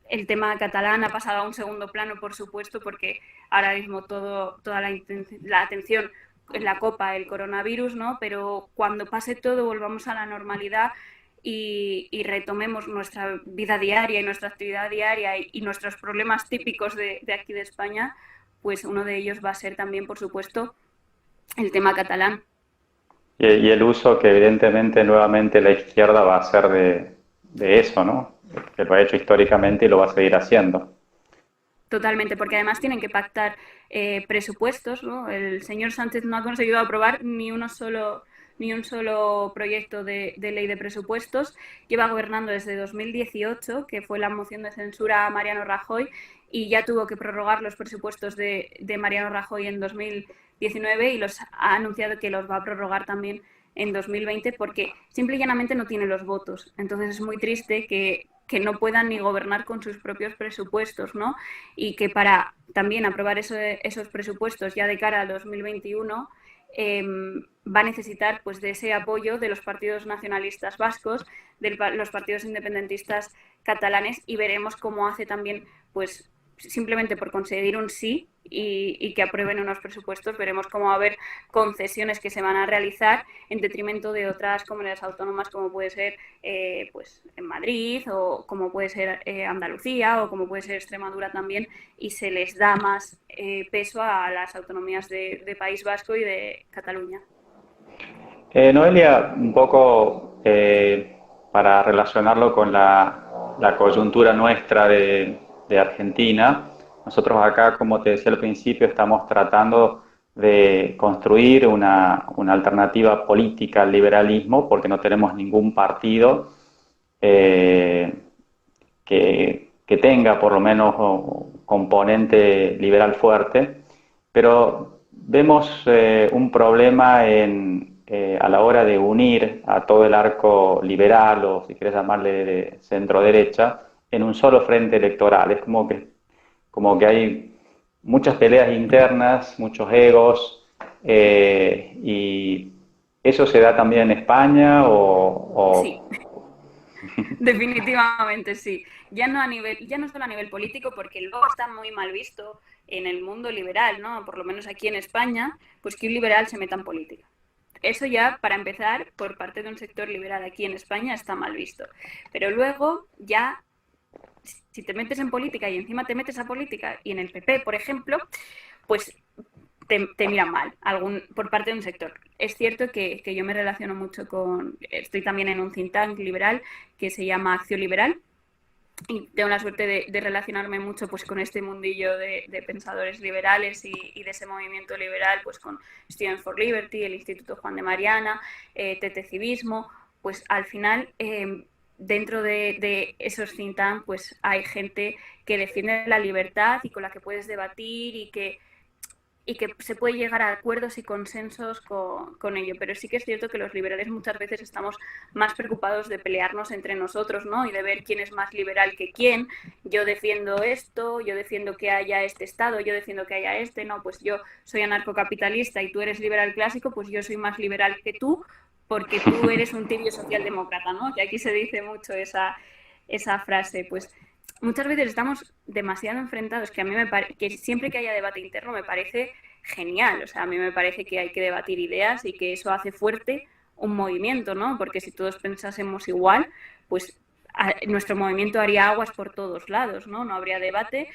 el tema catalán ha pasado a un segundo plano, por supuesto, porque ahora mismo toda la atención en la copa, el coronavirus, ¿no? Pero cuando pase todo, volvamos a la normalidad y retomemos nuestra vida diaria y nuestra actividad diaria y nuestros problemas típicos de aquí de España, pues uno de ellos va a ser también, por supuesto, el tema catalán. Y el uso que evidentemente nuevamente la izquierda va a hacer de eso, ¿no? Que lo ha hecho históricamente y lo va a seguir haciendo. Totalmente, porque además tienen que pactar presupuestos, ¿no? El señor Sánchez no ha conseguido aprobar ni un solo proyecto de ley de presupuestos. Lleva gobernando desde 2018, que fue la moción de censura a Mariano Rajoy, y ya tuvo que prorrogar los presupuestos de Mariano Rajoy en 2019 y los ha anunciado que los va a prorrogar también en 2020 porque simple y llanamente no tiene los votos. Entonces es muy triste que no puedan ni gobernar con sus propios presupuestos, ¿no? Y que para también aprobar esos presupuestos ya de cara al 2021 va a necesitar pues de ese apoyo de los partidos nacionalistas vascos, de los partidos independentistas catalanes, y veremos cómo hace también pues simplemente por conseguir un sí y que aprueben unos presupuestos, veremos cómo va a haber concesiones que se van a realizar en detrimento de otras comunidades autónomas como puede ser pues en Madrid o como puede ser Andalucía o como puede ser Extremadura también, y se les da más peso a las autonomías de País Vasco y de Cataluña. Noelia, un poco para relacionarlo con la coyuntura nuestra de Argentina, nosotros acá, como te decía al principio, estamos tratando de construir una alternativa política al liberalismo porque no tenemos ningún partido que tenga por lo menos componente liberal fuerte, pero vemos un problema a la hora de unir a todo el arco liberal, o si quieres llamarle de centro-derecha, en un solo frente electoral. Es como que hay muchas peleas internas, muchos egos, y eso se da también en España Sí. Definitivamente sí. Ya no solo a nivel político, porque luego está muy mal visto en el mundo liberal, ¿no? Por lo menos aquí en España, pues que un liberal se meta en política. Eso ya, para empezar, por parte de un sector liberal aquí en España está mal visto. Pero luego ya, si te metes en política y encima te metes a política y en el PP, por ejemplo, pues te miran mal por parte de un sector. Es cierto que yo me relaciono mucho estoy también en un think tank liberal que se llama Acción Liberal, y tengo la suerte de relacionarme mucho pues con este mundillo de pensadores liberales y de ese movimiento liberal, pues con Students for Liberty, el Instituto Juan de Mariana, TT Civismo. Pues al final dentro de esos think tank pues hay gente que defiende la libertad y con la que puedes debatir y que se puede llegar a acuerdos y consensos con ello. Pero sí que es cierto que los liberales muchas veces estamos más preocupados de pelearnos entre nosotros, ¿no? Y de ver quién es más liberal que quién. Yo defiendo esto, yo defiendo que haya este Estado, yo defiendo que haya este. No, pues yo soy anarcocapitalista y tú eres liberal clásico, pues yo soy más liberal que tú porque tú eres un tibio socialdemócrata, ¿no? Que aquí se dice mucho esa frase. Pues muchas veces estamos demasiado enfrentados, que a mí que siempre que haya debate interno me parece genial. O sea, a mí me parece que hay que debatir ideas y que eso hace fuerte un movimiento, ¿no? Porque si todos pensásemos igual, pues nuestro movimiento haría aguas por todos lados, ¿no? No habría debate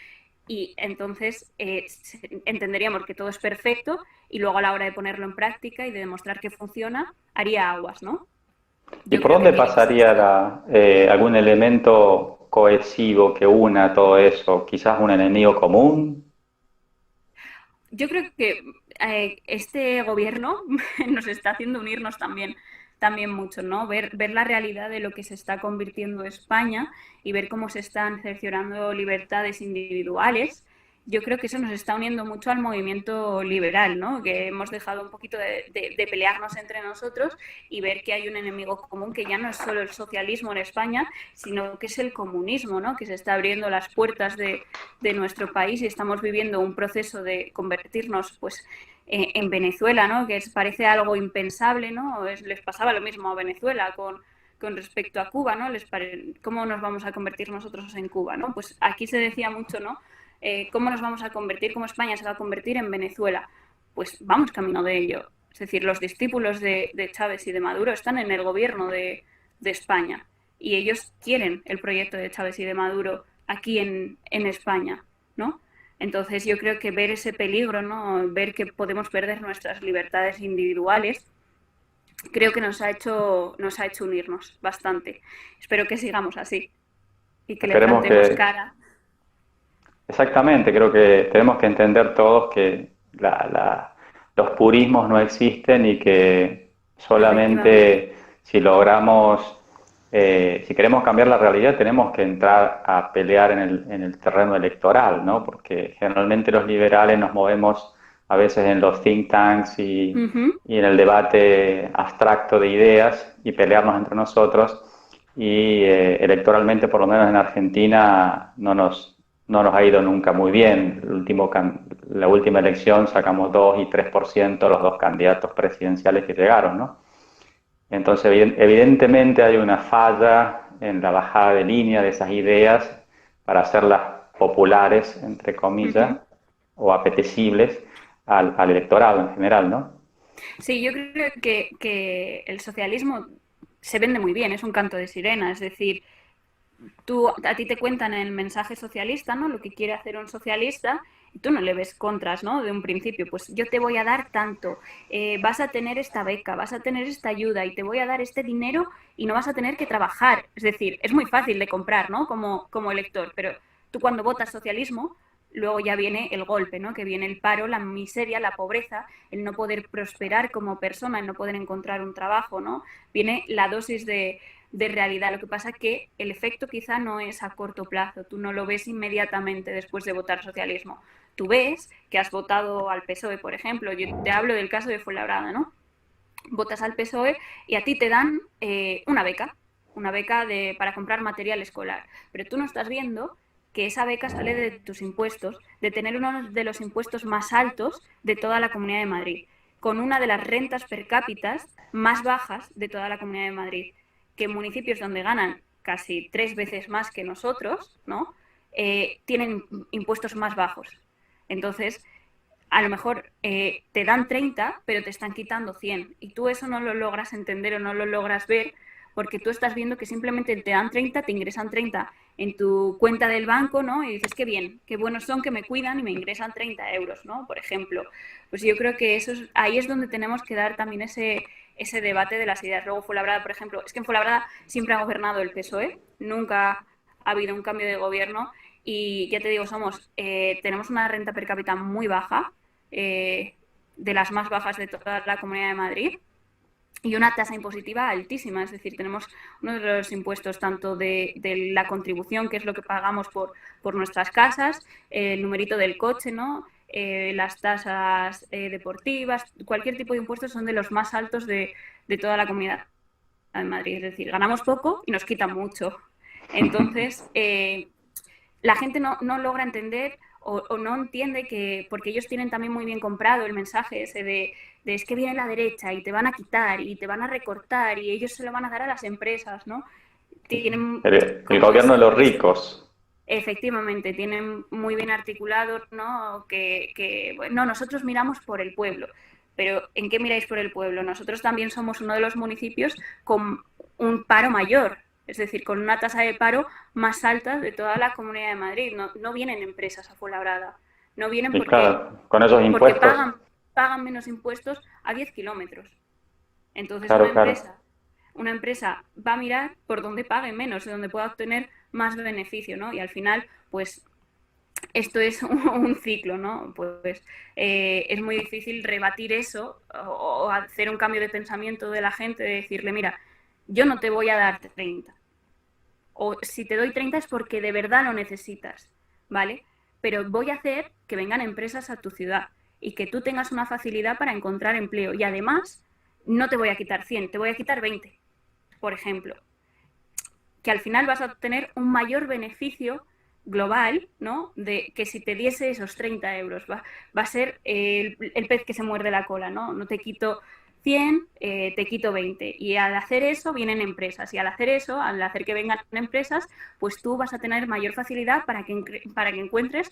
y entonces entenderíamos que todo es perfecto y luego a la hora de ponerlo en práctica y de demostrar que funciona, haría aguas, ¿no? ¿Y Yo por creo que dónde tiene que ser así. pasaría algún elemento cohesivo que una todo eso? Quizás un enemigo común. Yo creo que este gobierno nos está haciendo unirnos también mucho, ¿no? Ver la realidad de lo que se está convirtiendo España y ver cómo se están cerciorando libertades individuales. Yo creo que eso nos está uniendo mucho al movimiento liberal, ¿no? Que hemos dejado un poquito de pelearnos entre nosotros y ver que hay un enemigo común que ya no es solo el socialismo en España, sino que es el comunismo, ¿no? Que se está abriendo las puertas de nuestro país y estamos viviendo un proceso de convertirnos pues en Venezuela, ¿no? Que parece algo impensable, ¿no? Les pasaba lo mismo a Venezuela con respecto a Cuba, ¿no? ¿Cómo nos vamos a convertir nosotros en Cuba, ¿no? Pues aquí se decía mucho, ¿no? ¿Cómo nos vamos a convertir, cómo España se va a convertir en Venezuela? Pues vamos camino de ello. Es decir, los discípulos de Chávez y de Maduro están en el gobierno de España y ellos quieren el proyecto de Chávez y de Maduro aquí en España, ¿no? Entonces yo creo que ver ese peligro, ¿no? Ver que podemos perder nuestras libertades individuales, creo que nos ha hecho unirnos bastante. Espero que sigamos así y que le Esperemos plantemos que, cara. exactamente, creo que tenemos que entender todos que los purismos no existen y que Efectivamente. solamente si logramos, si queremos cambiar la realidad, tenemos que entrar a pelear en el terreno electoral, ¿no? Porque generalmente los liberales nos movemos a veces en los think tanks Uh-huh. y en el debate abstracto de ideas y pelearnos entre nosotros. Y electoralmente, por lo menos en Argentina, no nos ha ido nunca muy bien. La última elección sacamos 2 y 3% los dos candidatos presidenciales que llegaron, ¿no? Entonces, evidentemente hay una falla en la bajada de línea de esas ideas para hacerlas populares, entre comillas, Uh-huh. o apetecibles al electorado en general, ¿no? Sí, yo creo que el socialismo se vende muy bien, es un canto de sirena, es decir, a ti te cuentan el mensaje socialista, ¿no? Lo que quiere hacer un socialista y tú no le ves contras, ¿no? De un principio, pues yo te voy a dar tanto, vas a tener esta beca, vas a tener esta ayuda y te voy a dar este dinero y no vas a tener que trabajar. Es decir, es muy fácil de comprar, ¿no? Como elector, pero tú cuando votas socialismo, luego ya viene el golpe, ¿no? Que viene el paro, la miseria, la pobreza, el no poder prosperar como persona, el no poder encontrar un trabajo, ¿no? Viene la dosis de realidad. Lo que pasa es que el efecto quizá no es a corto plazo, tú no lo ves inmediatamente después de votar socialismo. Tú ves que has votado al PSOE, por ejemplo, yo te hablo del caso de Fuenlabrada, ¿no? Votas al PSOE y a ti te dan una beca para comprar material escolar, pero tú no estás viendo que esa beca sale de tus impuestos, de tener uno de los impuestos más altos de toda la Comunidad de Madrid, con una de las rentas per cápita más bajas de toda la Comunidad de Madrid, que municipios donde ganan casi 3 veces más que nosotros, ¿no? Tienen impuestos más bajos. Entonces, a lo mejor te dan 30, pero te están quitando 100. Y tú eso no lo logras entender o no lo logras ver porque tú estás viendo que simplemente te dan 30, te ingresan 30 en tu cuenta del banco, ¿no? Y dices, qué bien, qué buenos son que me cuidan y me ingresan 30 euros, ¿no? Por ejemplo. Pues yo creo que ahí es donde tenemos que dar también ese debate de las ideas. Luego Fuenlabrada, por ejemplo, es que en Fuenlabrada siempre ha gobernado el PSOE, nunca ha habido un cambio de gobierno y ya te digo, tenemos una renta per cápita muy baja, eh, de las más bajas de toda la Comunidad de Madrid y una tasa impositiva altísima, es decir, tenemos uno de los impuestos tanto de la contribución, que es lo que pagamos por nuestras casas, el numerito del coche, ¿no? Las tasas deportivas, cualquier tipo de impuestos son de los más altos de toda la Comunidad de Madrid, es decir, ganamos poco y nos quitan mucho. Entonces, la gente no logra entender o no entiende que, porque ellos tienen también muy bien comprado el mensaje ese de es que viene la derecha y te van a quitar y te van a recortar y ellos se lo van a dar a las empresas, ¿no? Tienen El como gobierno de los ricos. efectivamente, tienen muy bien articulado, ¿no? Bueno, nosotros miramos por el pueblo, pero ¿en qué miráis por el pueblo? Nosotros también somos uno de los municipios con un paro mayor, es decir, con una tasa de paro más alta de toda la Comunidad de Madrid. No vienen empresas a Fuenlabrada, no vienen Y claro, con esos porque impuestos, pagan menos impuestos a 10 kilómetros. Entonces claro, claro. una empresa va a mirar por donde pague menos, de donde pueda obtener más beneficio, ¿no? Y al final, pues esto es un ciclo, ¿no? Pues es muy difícil rebatir eso o hacer un cambio de pensamiento de la gente, de decirle, mira, yo no te voy a dar 30. O si te doy 30 es porque de verdad lo necesitas, ¿vale? Pero voy a hacer que vengan empresas a tu ciudad y que tú tengas una facilidad para encontrar empleo. Y además, no te voy a quitar 100, te voy a quitar 20, por ejemplo. Que al final vas a obtener un mayor beneficio global, ¿no? De que si te diese esos 30 euros, va a ser el pez que se muerde la cola, ¿no? No te quito 100, te quito 20. Y al hacer eso vienen empresas. Y al hacer eso, al hacer que vengan empresas, pues tú vas a tener mayor facilidad para que encuentres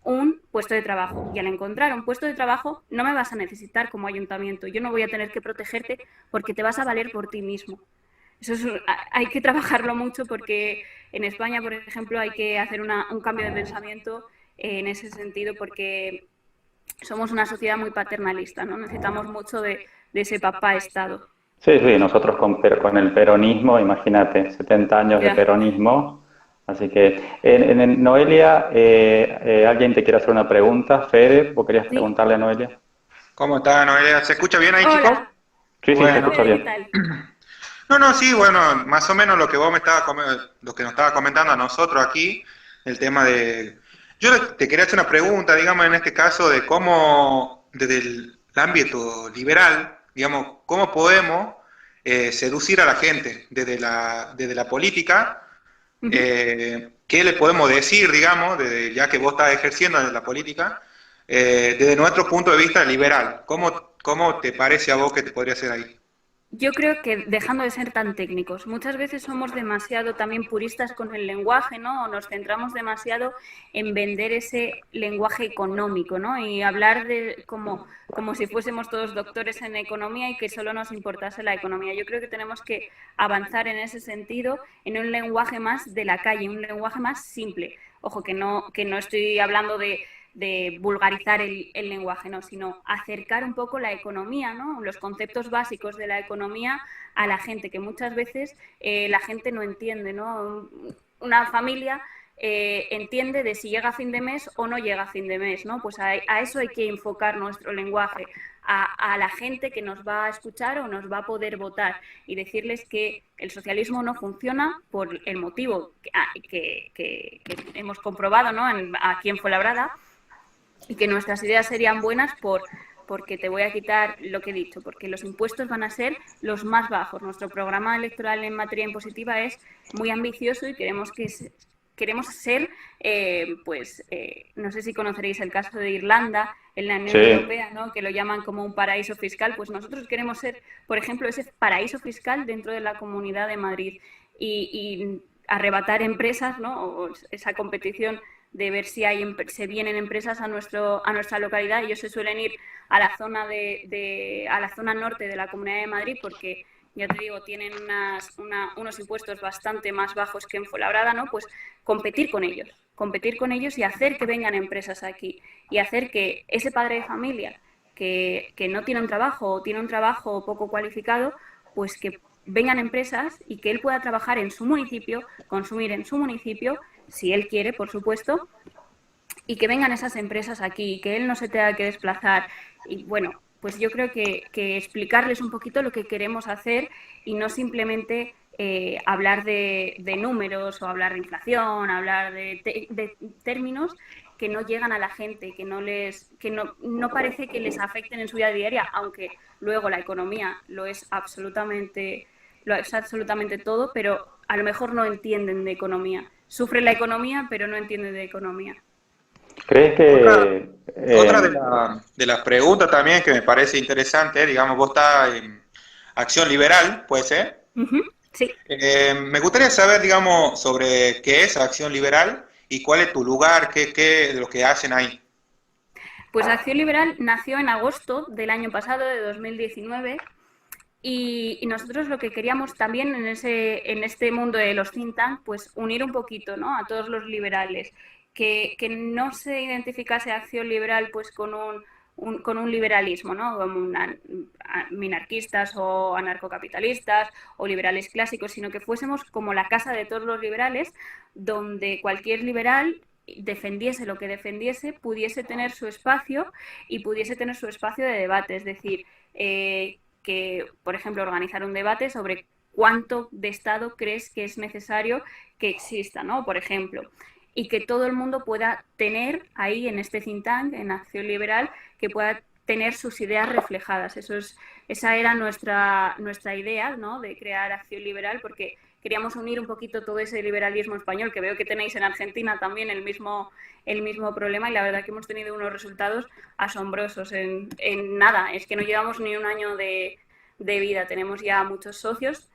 un puesto de trabajo. Y al encontrar un puesto de trabajo, no me vas a necesitar como ayuntamiento. Yo no voy a tener que protegerte porque te vas a valer por ti mismo. Eso es, hay que trabajarlo mucho porque en España, por ejemplo, hay que hacer un cambio de pensamiento en ese sentido porque somos una sociedad muy paternalista, ¿no? Necesitamos mucho de ese papá Estado. Sí, sí, nosotros con el peronismo, imagínate, 70 años de Ya. peronismo. Así que, Noelia, ¿alguien te quiere hacer una pregunta? Fede, ¿vos querías Sí. preguntarle a Noelia? ¿Cómo está, Noelia? ¿Se escucha bien ahí, chicos? Hola. Sí, sí, se Bueno. escucha Fede, ¿qué bien. tal? No, sí, bueno, más o menos lo que vos lo que nos estaba comentando a nosotros aquí, el tema de... Te quería hacer una pregunta, digamos, en este caso, de cómo, desde el ámbito liberal, digamos, cómo podemos seducir a la gente desde la política, Ujú. qué le podemos decir, digamos, ya que vos estás ejerciendo en la política, desde nuestro punto de vista liberal. ¿Cómo te parece a vos que te podría hacer ahí? Yo creo que dejando de ser tan técnicos, muchas veces somos demasiado también puristas con el lenguaje, ¿no? O nos centramos demasiado en vender ese lenguaje económico, ¿no? Y hablar de como si fuésemos todos doctores en economía y que solo nos importase la economía. Yo creo que tenemos que avanzar en ese sentido, en un lenguaje más de la calle, un lenguaje más simple. Ojo, que no estoy hablando de vulgarizar el lenguaje, no, sino acercar un poco la economía, ¿no? Los conceptos básicos de la economía a la gente, que muchas veces la gente no entiende, ¿no? Una familia entiende de si llega a fin de mes o no llega a fin de mes, ¿no? Pues a eso hay que enfocar nuestro lenguaje, a la gente que nos va a escuchar o nos va a poder votar y decirles que el socialismo no funciona por el motivo que hemos comprobado, ¿no? Aquí en Fuenlabrada, y que nuestras ideas serían buenas porque te voy a quitar lo que he dicho, porque los impuestos van a ser los más bajos. Nuestro programa electoral en materia impositiva es muy ambicioso y queremos ser, no sé si conoceréis el caso de Irlanda en la Unión Sí, Europea, ¿no? Que lo llaman como un paraíso fiscal, pues nosotros queremos ser, por ejemplo, ese paraíso fiscal dentro de la Comunidad de Madrid y arrebatar empresas, ¿no? O esa competición de ver si se vienen empresas a nuestra localidad. Ellos se suelen ir a la zona a la zona norte de la Comunidad de Madrid porque ya te digo, tienen unos impuestos bastante más bajos que en Fuenlabrada, ¿no? Pues competir con ellos y hacer que vengan empresas aquí y hacer que ese padre de familia que no tiene un trabajo o tiene un trabajo poco cualificado, pues que vengan empresas y que él pueda trabajar en su municipio, consumir en su municipio, si él quiere, por supuesto, y que vengan esas empresas aquí, que él no se tenga que desplazar. Y bueno, pues yo creo que explicarles un poquito lo que queremos hacer y no simplemente hablar de números o hablar de inflación, hablar de términos que no llegan a la gente, que no parece que les afecten en su vida diaria, aunque luego la economía lo es absolutamente todo, pero a lo mejor no entienden de economía. Sufren la economía, pero no entienden de economía. ¿crees Otra, que... otra de las preguntas también que me parece interesante, digamos, vos estás en Acción Liberal, ¿puede ser? Uh-huh. Sí. Me gustaría saber, digamos, sobre qué es Acción Liberal y cuál es tu lugar, qué de lo que hacen ahí. Pues Acción Liberal nació en agosto del año pasado, de 2019, y nosotros lo que queríamos también en este mundo de los think tank, pues unir un poquito, ¿no? A todos los liberales, que no se identificase Acción Liberal pues con un liberalismo, ¿no? Como minarquistas o anarcocapitalistas o liberales clásicos, sino que fuésemos como la casa de todos los liberales, donde cualquier liberal defendiese lo que defendiese, pudiese tener su espacio y pudiese tener su espacio de debate, es decir, que, por ejemplo, organizar un debate sobre cuánto de Estado crees que es necesario que exista, ¿no? Por ejemplo, y que todo el mundo pueda tener ahí en este think tank, en Acción Liberal, que pueda tener sus ideas reflejadas. Esa era nuestra idea, ¿no? De crear Acción Liberal, porque queríamos unir un poquito todo ese liberalismo español, que veo que tenéis en Argentina también el mismo problema, y la verdad que hemos tenido unos resultados asombrosos en nada. Es que no llevamos ni un año de vida, tenemos ya muchos socios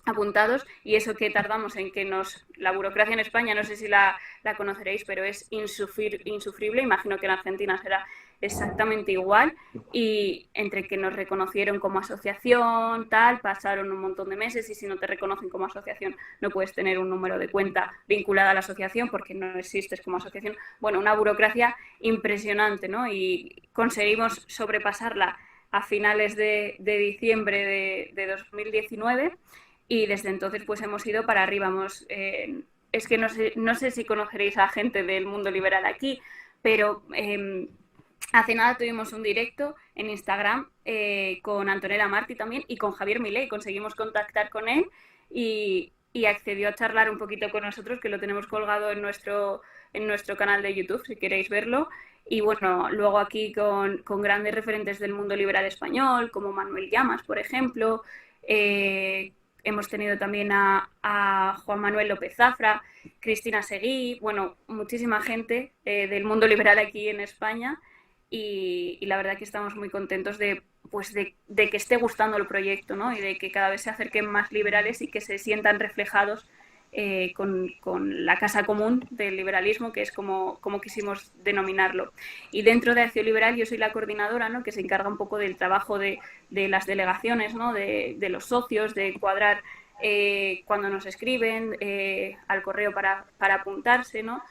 apuntados, y eso que tardamos en que la burocracia en España, no sé si la conoceréis, pero es insufrible. Imagino que en Argentina será exactamente igual, y entre que nos reconocieron como asociación, pasaron un montón de meses, y si no te reconocen como asociación no puedes tener un número de cuenta vinculada a la asociación porque no existes como asociación. Bueno, una burocracia impresionante, ¿no? Y conseguimos sobrepasarla a finales de diciembre de 2019, y desde entonces pues hemos ido para arriba. Es que no sé si conoceréis a gente del mundo liberal aquí, pero hace nada tuvimos un directo en Instagram con Antonella Martí también y con Javier Milei. Conseguimos contactar con él y accedió a charlar un poquito con nosotros, que lo tenemos colgado en nuestro canal de YouTube, si queréis verlo. Y bueno, luego aquí con grandes referentes del mundo liberal español, como Manuel Llamas, por ejemplo. Hemos tenido también a Juan Manuel López Zafra, Cristina Seguí, bueno, muchísima gente del mundo liberal aquí en España, y la verdad que estamos muy contentos de que esté gustando el proyecto, ¿no? Y de que cada vez se acerquen más liberales y que se sientan reflejados con la casa común del liberalismo, que es como quisimos denominarlo. Y dentro de Acción Liberal yo soy la coordinadora, ¿no?, que se encarga un poco del trabajo de las delegaciones, ¿no?, de los socios, de cuadrar cuando nos escriben al correo para apuntarse, ¿no?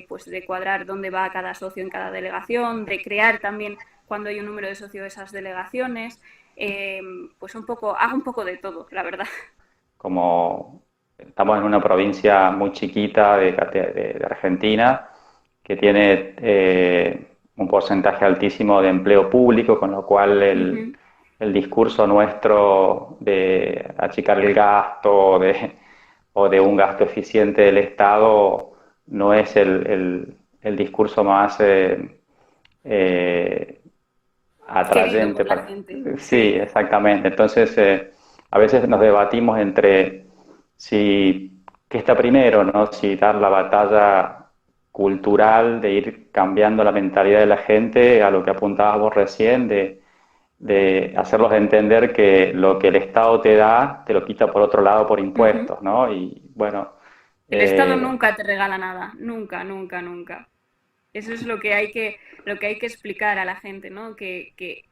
Pues de cuadrar dónde va cada socio en cada delegación, de crear también cuando hay un número de socios de esas delegaciones. Pues hago un poco de todo, la verdad. Como estamos en una provincia muy chiquita de Argentina, que tiene un porcentaje altísimo de empleo público, con lo cual el discurso nuestro de achicar el gasto o de un gasto eficiente del Estado no es el discurso más atrayente para la gente. Sí, exactamente. Entonces, a veces nos debatimos entre qué está primero, ¿no? Si dar la batalla cultural de ir cambiando la mentalidad de la gente, a lo que apuntabas vos recién, de hacerlos entender que lo que el Estado te da, te lo quita por otro lado por impuestos, ¿no? Y bueno... El Estado nunca te regala nada, nunca, nunca, nunca. Eso es lo que hay que explicar a la gente, ¿no? Que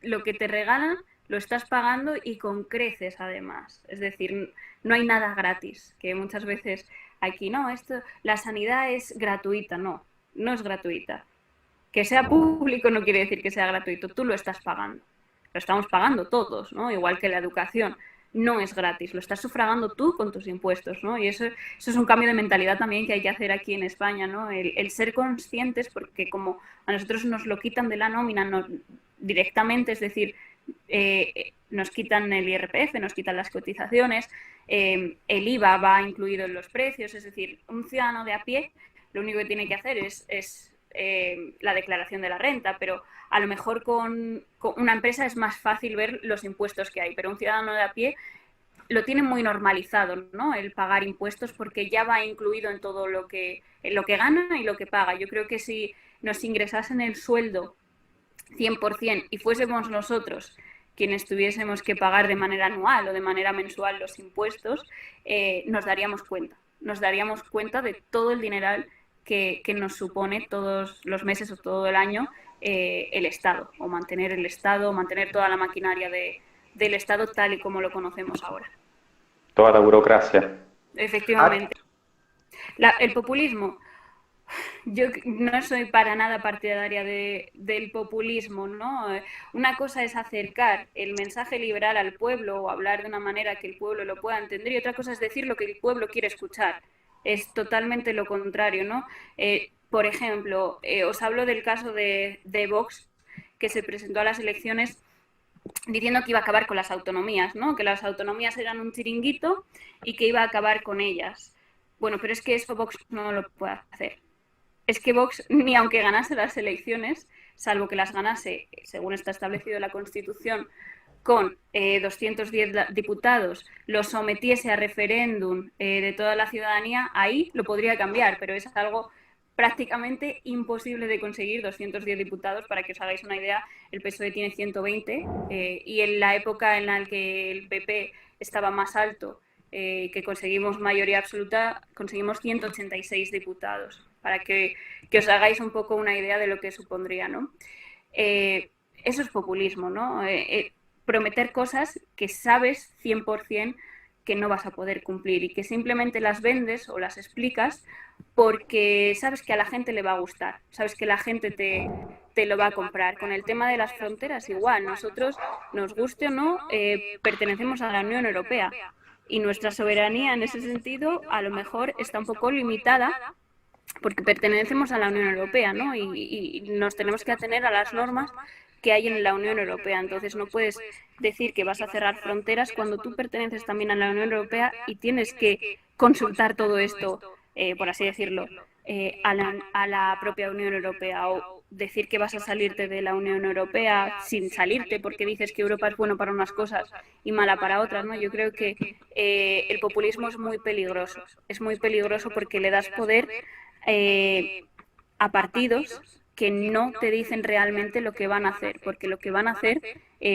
lo que te regalan lo estás pagando, y con creces además. Es decir, no hay nada gratis, que muchas veces aquí, no, la sanidad es gratuita. No es gratuita. Que sea público no quiere decir que sea gratuito, tú lo estás pagando. Lo estamos pagando todos, ¿no? Igual que la educación. No es gratis, lo estás sufragando tú con tus impuestos, ¿no? Y eso es un cambio de mentalidad también que hay que hacer aquí en España, ¿no? El ser conscientes, porque como a nosotros nos lo quitan de la nómina directamente, es decir, nos quitan el IRPF, nos quitan las cotizaciones, el IVA va incluido en los precios, es decir, un ciudadano de a pie lo único que tiene que hacer es la declaración de la renta, pero a lo mejor con una empresa es más fácil ver los impuestos que hay, pero un ciudadano de a pie lo tiene muy normalizado, ¿no?, el pagar impuestos, porque ya va incluido en todo lo que gana y lo que paga. Yo creo que si nos ingresasen el sueldo 100% y fuésemos nosotros quienes tuviésemos que pagar de manera anual o de manera mensual los impuestos, nos daríamos cuenta de todo el dineral que nos supone todos los meses o todo el año el Estado, o mantener el Estado, mantener toda la maquinaria del Estado tal y como lo conocemos ahora. Toda la burocracia. Efectivamente. El populismo. Yo no soy para nada partidaria del populismo, ¿no? Una cosa es acercar el mensaje liberal al pueblo o hablar de una manera que el pueblo lo pueda entender, y otra cosa es decir lo que el pueblo quiere escuchar. Es totalmente lo contrario, ¿no? Por ejemplo, os hablo del caso de Vox, que se presentó a las elecciones diciendo que iba a acabar con las autonomías, ¿no? Que las autonomías eran un chiringuito y que iba a acabar con ellas. Bueno, pero es que eso Vox no lo puede hacer. Es que Vox, ni aunque ganase las elecciones, salvo que las ganase, según está establecido en la Constitución, con 210 diputados lo sometiese a referéndum de toda la ciudadanía, ahí lo podría cambiar, pero es algo prácticamente imposible de conseguir 210 diputados. Para que os hagáis una idea, el PSOE tiene 120 y en la época en la que el PP estaba más alto, que conseguimos mayoría absoluta, conseguimos 186 diputados, para que os hagáis un poco una idea de lo que supondría, ¿no? Eso es populismo, ¿no? Prometer cosas que sabes 100% que no vas a poder cumplir y que simplemente las vendes o las explicas porque sabes que a la gente le va a gustar, sabes que la gente te lo va a comprar. Con el tema de las fronteras igual, nosotros, nos guste o no, pertenecemos a la Unión Europea y nuestra soberanía en ese sentido a lo mejor está un poco limitada porque pertenecemos a la Unión Europea, ¿no? Y nos tenemos que atener a las normas que hay en la Unión Europea. Entonces no puedes decir que vas a cerrar fronteras cuando tú perteneces también a la Unión Europea y tienes que consultar todo esto, por así decirlo, a la propia Unión Europea, o decir que vas a salirte de la Unión Europea sin salirte porque dices que Europa es bueno para unas cosas y mala para otras, ¿no? Yo creo que el populismo es muy peligroso porque le das poder a partidos que no te dicen realmente lo que van a hacer, porque lo que van a hacer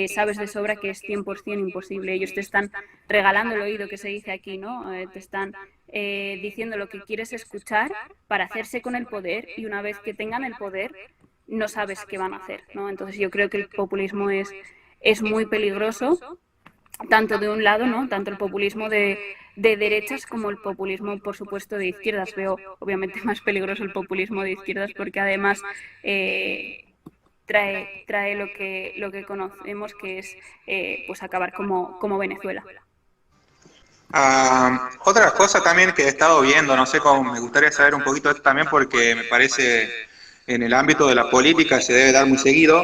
sabes de sobra que es 100% imposible. Ellos te están regalando el oído, que se dice aquí, ¿no? Te están diciendo lo que quieres escuchar para hacerse con el poder, y una vez que tengan el poder no sabes qué van a hacer, ¿no? Entonces yo creo que el populismo es muy peligroso, tanto de un lado, ¿no? Tanto el populismo de derechas como el populismo, por supuesto, de izquierdas. Veo obviamente más peligroso el populismo de izquierdas porque además trae lo que conocemos, que es pues acabar como Venezuela. Otra cosa también que he estado viendo, no sé cómo, me gustaría saber un poquito de esto también porque me parece en el ámbito de la política se debe dar muy seguido,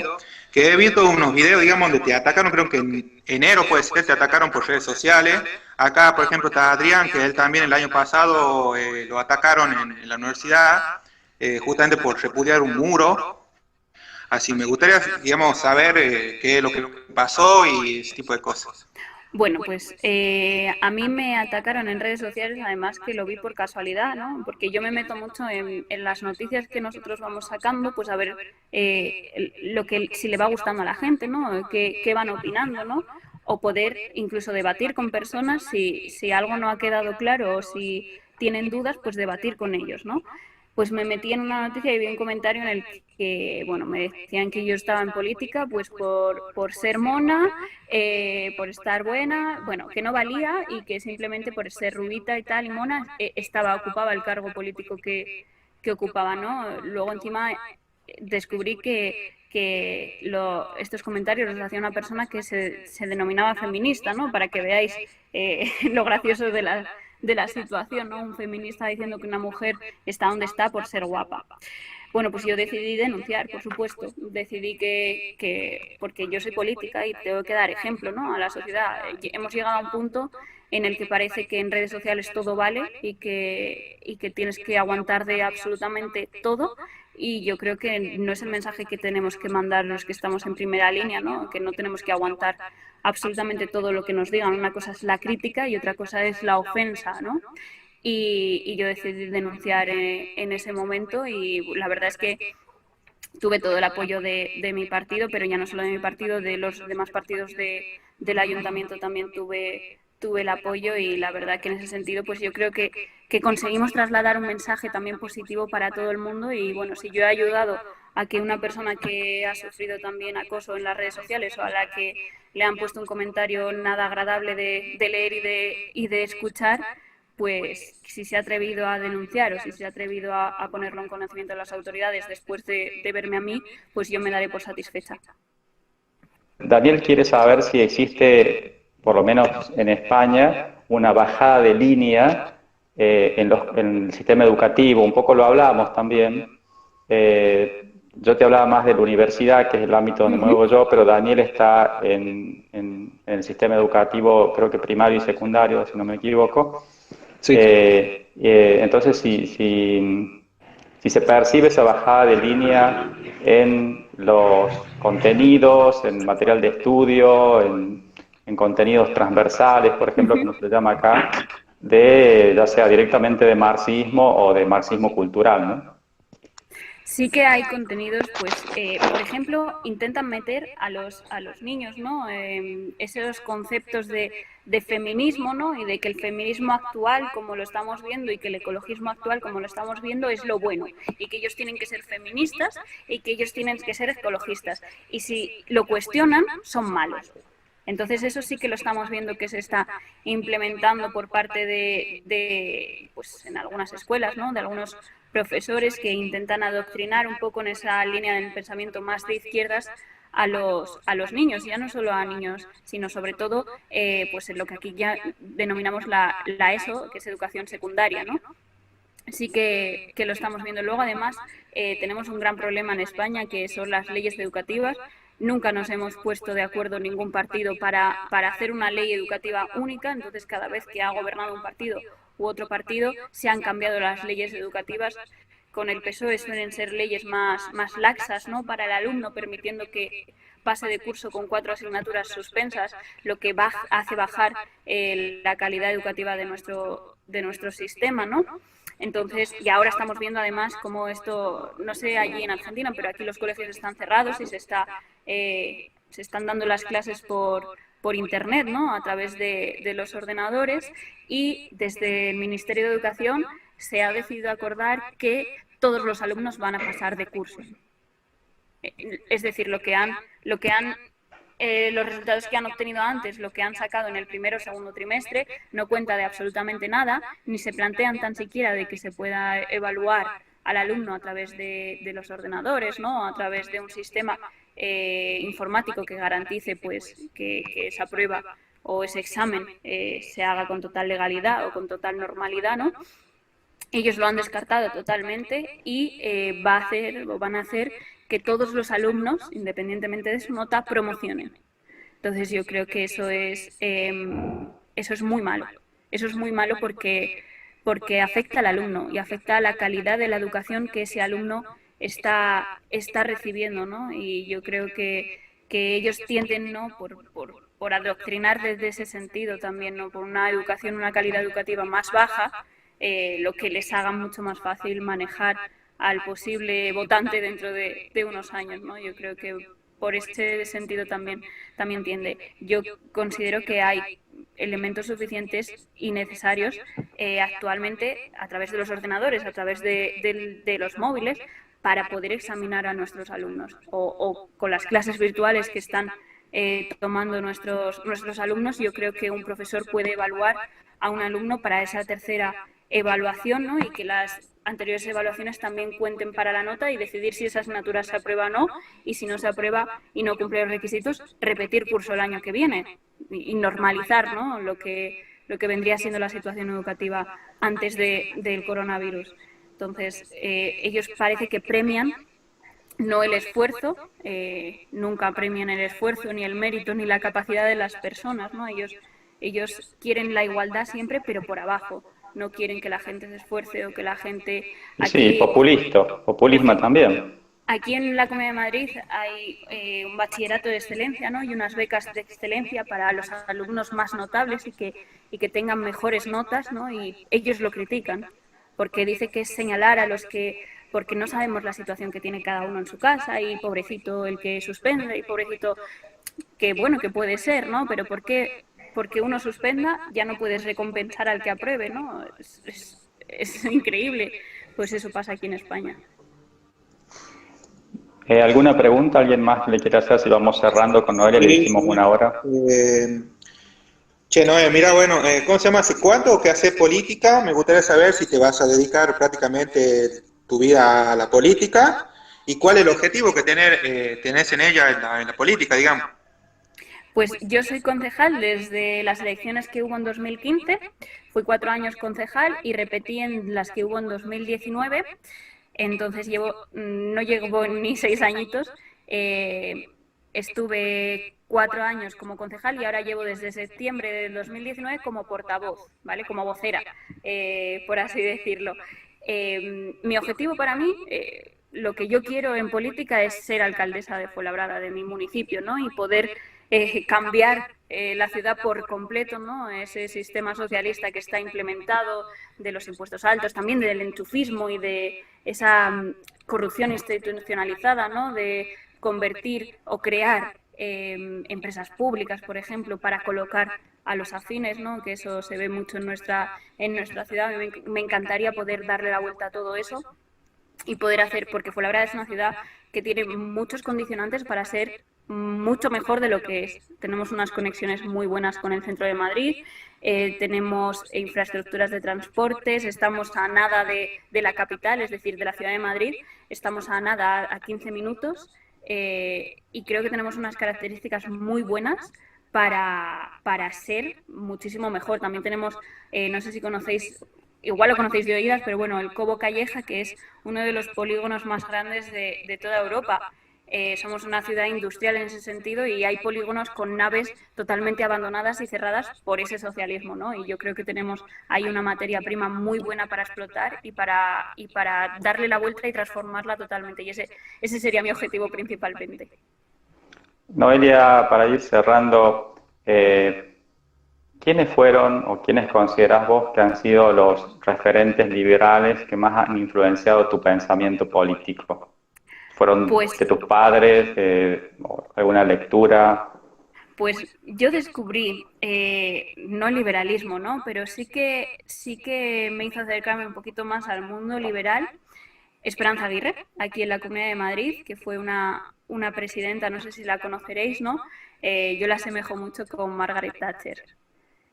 que he visto unos videos, digamos, donde te atacaron, creo que en enero puede ser, te atacaron por redes sociales. Acá, por ejemplo, está Adrián, que él también el año pasado lo atacaron en la universidad, justamente por repudiar un muro. Así me gustaría, digamos, saber qué es lo que pasó y ese tipo de cosas. Bueno, pues a mí me atacaron en redes sociales, además que lo vi por casualidad, ¿no? Porque yo me meto mucho en las noticias que nosotros vamos sacando, pues a ver si le va gustando a la gente, ¿no? Qué van opinando, ¿no? O poder incluso debatir con personas si algo no ha quedado claro o si tienen dudas, pues debatir con ellos, ¿no? Pues me metí en una noticia y vi un comentario en el que, bueno, me decían que yo estaba en política pues por ser mona, por estar buena, bueno, que no valía y que simplemente por ser rubita y tal y mona ocupaba el cargo político que ocupaba, ¿no? Luego encima descubrí que estos comentarios los hacía una persona que se denominaba feminista, ¿no? Para que veáis lo gracioso de la situación, ¿no? Un feminista diciendo que una mujer está donde está por ser guapa. Bueno, pues yo decidí denunciar, por supuesto. Decidí que porque yo soy política y tengo que dar ejemplo, ¿no? A la sociedad. Hemos llegado a un punto en el que parece que en redes sociales todo vale y que tienes que aguantar de absolutamente todo. Y yo creo que no es el mensaje que tenemos que mandar los que estamos en primera línea, ¿no? Que no tenemos que aguantar absolutamente todo lo que nos digan. Una cosa es la crítica y otra cosa es la ofensa, ¿no? Y yo decidí denunciar en ese momento, y la verdad es que tuve todo el apoyo de mi partido, pero ya no solo de mi partido, de los demás partidos del ayuntamiento también tuve el apoyo, y la verdad que en ese sentido pues yo creo que conseguimos trasladar un mensaje también positivo para todo el mundo. Y bueno, si yo he ayudado a que una persona que ha sufrido también acoso en las redes sociales o a la que le han puesto un comentario nada agradable de leer y de escuchar, pues si se ha atrevido a denunciar o si se ha atrevido a ponerlo en conocimiento de las autoridades después de verme a mí, pues yo me daré por satisfecha. Daniel quiere saber si existe, por lo menos en España, una bajada de línea en el sistema educativo. Un poco lo hablamos también. Yo te hablaba más de la universidad, que es el ámbito donde me muevo yo, pero Daniel está en el sistema educativo, creo que primario y secundario, si no me equivoco. Sí. Entonces, si se percibe esa bajada de línea en los contenidos, en material de estudio, en contenidos transversales, por ejemplo, como se llama acá, ya sea directamente de marxismo o de marxismo cultural, ¿no? Sí que hay contenidos, pues, por ejemplo, intentan meter a los niños, ¿no? Esos conceptos de feminismo, ¿no? Y de que el feminismo actual, como lo estamos viendo, y que el ecologismo actual, como lo estamos viendo, es lo bueno. Y que ellos tienen que ser feministas y que ellos tienen que ser ecologistas. Y si lo cuestionan, son malos. Entonces eso sí que lo estamos viendo que se está implementando por parte pues en algunas escuelas, ¿no? De algunos profesores que intentan adoctrinar un poco en esa línea del pensamiento más de izquierdas a los niños, ya no solo a niños, sino sobre todo pues en lo que aquí ya denominamos la ESO, que es educación secundaria, ¿no? Sí que lo estamos viendo. Luego, además, tenemos un gran problema en España, que son las leyes educativas. Nunca nos hemos puesto de acuerdo ningún partido para hacer una ley educativa única, entonces cada vez que ha gobernado un partido u otro partido se han cambiado las leyes educativas. Con el PSOE suelen ser leyes más laxas, ¿no?, para el alumno, permitiendo que pase de curso con 4 asignaturas suspensas, lo que hace bajar la calidad educativa de nuestro sistema, ¿no? Entonces, y ahora estamos viendo además cómo esto, no sé allí en Argentina, pero aquí los colegios están cerrados y se están dando las clases por internet, ¿no?, a través de los ordenadores, y desde el Ministerio de Educación se ha decidido acordar que todos los alumnos van a pasar de curso. Es decir, los resultados que han obtenido antes, lo que han sacado en el primero o segundo trimestre, no cuenta de absolutamente nada, ni se plantean tan siquiera de que se pueda evaluar al alumno a través de los ordenadores, ¿no?, a través de un sistema informático que garantice pues que esa prueba o ese examen se haga con total legalidad o con total normalidad, ¿no? Ellos lo han descartado totalmente y van a hacer que todos los alumnos, independientemente de su nota, promocionen. Entonces yo creo que eso es muy malo. Eso es muy malo porque afecta al alumno y afecta a la calidad de la educación que ese alumno está recibiendo, ¿no? Y yo creo que ellos tienden, ¿no?, por adoctrinar desde ese sentido también, ¿no?, por una educación, una calidad educativa más baja, lo que les haga mucho más fácil manejar al posible votante dentro de unos años, ¿no? Yo creo que por este sentido también tiende. Yo considero que hay elementos suficientes y necesarios actualmente a través de los ordenadores, a través de los móviles, para poder examinar a nuestros alumnos, o con las clases virtuales que están tomando nuestros alumnos. Yo creo que un profesor puede evaluar a un alumno para esa tercera evaluación, ¿no?, y que las anteriores evaluaciones también cuenten para la nota, y decidir si esa asignatura se aprueba o no, y si no se aprueba y no cumple los requisitos, repetir curso el año que viene y normalizar, ¿no?, lo que vendría siendo la situación educativa antes del coronavirus. Entonces, ellos parece que premian no el esfuerzo, nunca premian el esfuerzo, ni el mérito, ni la capacidad de las personas, ¿no? Ellos quieren la igualdad siempre, pero por abajo. No quieren que la gente se esfuerce o que la gente... Sí, populismo también. Aquí en la Comunidad de Madrid hay un bachillerato de excelencia, ¿no?, y unas becas de excelencia para los alumnos más notables y que tengan mejores notas, ¿no?, y ellos lo critican, porque dice que es señalar a los que... porque no sabemos la situación que tiene cada uno en su casa, y pobrecito el que suspende, y pobrecito que, bueno, que puede ser, ¿no?, pero ¿por qué? Porque uno suspenda ya no puedes recompensar al que apruebe, ¿no? Es increíble. Pues eso pasa aquí en España. ¿Alguna pregunta? ¿Alguien más le quiere hacer? Si vamos cerrando con Noelia, le dijimos 1 hora. Noelia, mira, bueno, ¿cómo se llama? ¿Hace cuánto que haces política? Me gustaría saber si te vas a dedicar prácticamente tu vida a la política y cuál es el objetivo que tenés en ella, en la política, digamos. Pues yo soy concejal desde las elecciones que hubo en 2015, fui 4 años concejal y repetí en las que hubo en 2019, entonces no llevo ni 6 añitos, estuve 4 años como concejal y ahora llevo desde septiembre de 2019 como portavoz, ¿vale?, como vocera, por así decirlo. Mi objetivo para mí, lo que yo quiero en política es ser alcaldesa de Fuenlabrada, de mi municipio, ¿no? Y poder cambiar la ciudad por completo, ¿no? Ese sistema socialista que está implementado, de los impuestos altos, también del enchufismo y de esa corrupción institucionalizada, ¿no? De convertir o crear empresas públicas, por ejemplo, para colocar a los afines, ¿no? Que eso se ve mucho en nuestra ciudad. Me encantaría poder darle la vuelta a todo eso y poder hacer, porque Fuenlabrada es una ciudad que tiene muchos condicionantes para ser mucho mejor de lo que es. Tenemos unas conexiones muy buenas con el centro de Madrid, tenemos infraestructuras de transportes, estamos a nada de la capital, es decir, de la ciudad de Madrid, estamos a nada, a 15 minutos, y creo que tenemos unas características muy buenas para ser muchísimo mejor. También tenemos, no sé si conocéis, igual lo conocéis de oídas, pero bueno, el Cobo Calleja, que es uno de los polígonos más grandes de toda Europa. Somos una ciudad industrial en ese sentido y hay polígonos con naves totalmente abandonadas y cerradas por ese socialismo, ¿no? Y yo creo que hay una materia prima muy buena para explotar y para darle la vuelta y transformarla totalmente. Y ese sería mi objetivo principalmente. Noelia, para ir cerrando, ¿quiénes fueron o quiénes considerás vos que han sido los referentes liberales que más han influenciado tu pensamiento político? ¿Fueron Pues, de tus padres, o alguna lectura? Pues yo descubrí, no el liberalismo, ¿no? Pero sí que me hizo acercarme un poquito más al mundo liberal. Esperanza Aguirre, aquí en la Comunidad de Madrid, que fue una presidenta, no sé si la conoceréis, ¿no? Yo la asemejo mucho con Margaret Thatcher.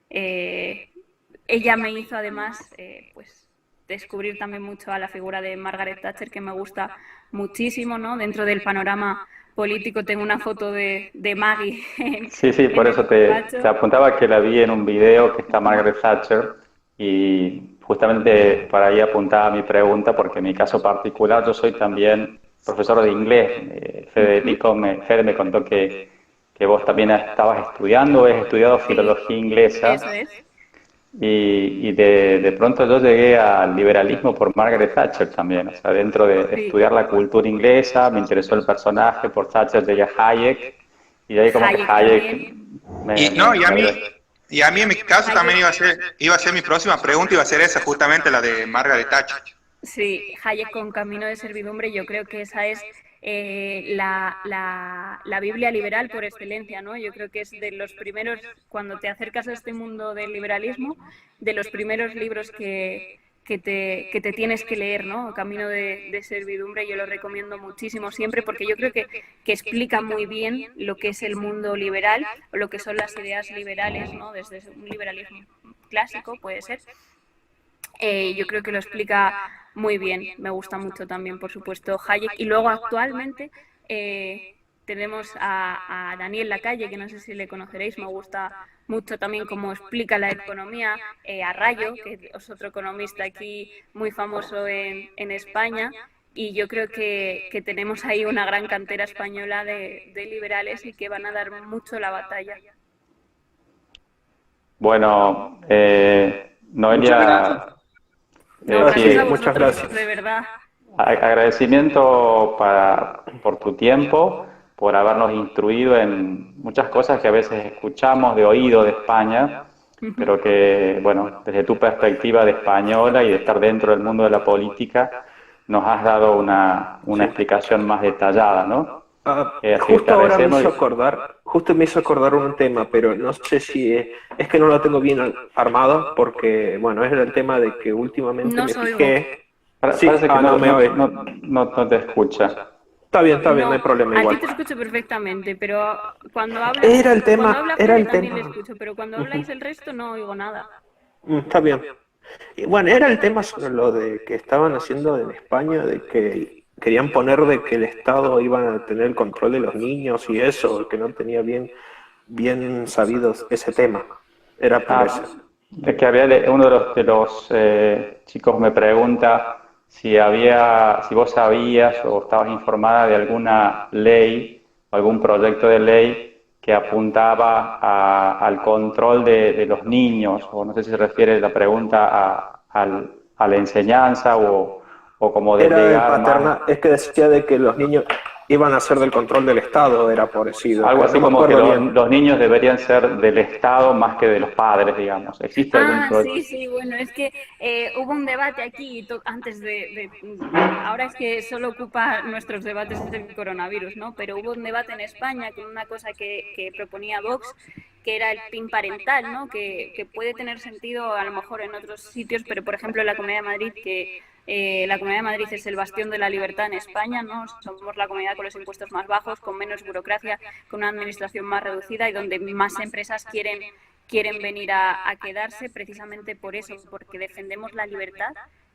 Ella me hizo además pues descubrir también mucho a la figura de Margaret Thatcher, que me gusta muchísimo, ¿no? Dentro del panorama político tengo una foto de Maggie Sí, por en el eso te despacho. apuntaba que la vi en un video que está Margaret Thatcher y justamente para ahí apuntaba mi pregunta porque en mi caso particular yo soy también profesor de inglés. Fede me contó que vos también estabas estudiando, has estudiado Sí, filología inglesa eso es. y de pronto yo llegué al liberalismo por Margaret Thatcher también. O sea, dentro de Sí, estudiar la cultura inglesa me interesó el personaje, por Thatcher llegué a Hayek y de ahí como que Hayek Hayek también. Y, me, no, me, me, y a mí en mi caso también Hayek, iba a ser mi próxima pregunta, iba a ser esa, justamente la de Margaret Thatcher. sí, Hayek con Camino de Servidumbre, yo creo que esa es la Biblia liberal por excelencia, ¿no? Yo creo que es de los primeros, cuando te acercas a este mundo del liberalismo, de los primeros libros que te tienes que leer, ¿no? Camino de Servidumbre, yo lo recomiendo muchísimo siempre porque yo creo que explica muy bien lo que es el mundo liberal o lo que son las ideas liberales, ¿no? Desde un liberalismo clásico, puede ser. Yo creo que lo explica muy bien. Me gusta mucho también, por supuesto, Hayek. Y luego actualmente tenemos a Daniel Lacalle, que no sé si le conoceréis, me gusta mucho también cómo explica la economía, a Rayo, que es otro economista aquí muy famoso en España. Y yo creo que tenemos ahí una gran cantera española de liberales y que van a dar mucho la batalla. bueno, Muchas gracias. Noelia, No, gracias a sí, Muchas vosotros, gracias. de verdad. agradecimiento por tu tiempo, por habernos instruido en muchas cosas que a veces escuchamos de oído de España, pero que, bueno, desde tu perspectiva de española y de estar dentro del mundo de la política, nos has dado una Sí. explicación más detallada, ¿no? Así que te Justo ahora me agradecemos. hizo acordar, justo me hizo acordar un tema, pero no sé si es que no lo tengo bien armado, porque, bueno, es el tema de que últimamente No me os oigo. fijé. Sí, Parece que no me oye. no te escucha. Está bien, no hay No, problema a ti igual. te escucho perfectamente, pero Era el cuando tema, habla era Fede el también le tema. escucho, pero cuando Ujú. habláis el resto no oigo nada. Está bien. Y bueno, era el tema sobre lo de que estaban haciendo en España, de que querían poner de que el Estado iba a tener el control de los niños y eso, que no tenía bien sabidos ese tema. Era por eso. Es que uno de los chicos me pregunta si vos sabías o estabas informada de alguna ley o algún proyecto de ley que apuntaba al control de los niños, o no sé si se refiere la pregunta a la enseñanza o como Era el delegar más. paternal, es que decía de que los niños iban a ser del control del Estado, era parecido. Algo así No me como que acuerdo bien. los niños deberían ser del Estado más que de los padres, digamos. ¿Existe algún Ah, proyecto? sí, sí, bueno, es que hubo un debate aquí antes ahora es que solo ocupa nuestros debates del coronavirus, ¿no? Pero hubo un debate en España con una cosa que proponía Vox, que era el PIN parental, ¿no? Que puede tener sentido a lo mejor en otros sitios, pero por ejemplo en la Comunidad de Madrid, que la Comunidad de Madrid es el bastión de la libertad en España, ¿no? Somos la comunidad con los impuestos más bajos, con menos burocracia, con una administración más reducida y donde más empresas quieren venir a quedarse precisamente por eso, porque defendemos la libertad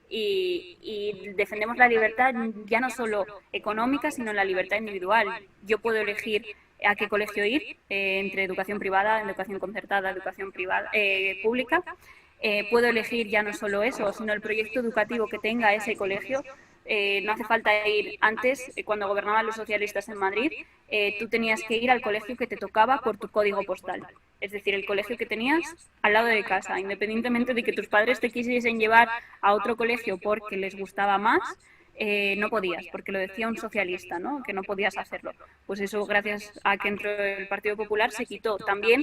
y defendemos la libertad ya no solo económica, sino la libertad individual. Yo puedo elegir a qué colegio ir, entre educación privada, educación concertada, educación privada, pública. Puedo elegir ya no solo eso, sino el proyecto educativo que tenga ese colegio. No hace falta ir antes, cuando gobernaban los socialistas en Madrid, tú tenías que ir al colegio que te tocaba por tu código postal. Es decir, el colegio que tenías al lado de casa, independientemente de que tus padres te quisiesen llevar a otro colegio porque les gustaba más, no podías, porque lo decía un socialista, ¿no? Que no podías hacerlo. Pues eso, gracias a que entró el Partido Popular, se quitó. También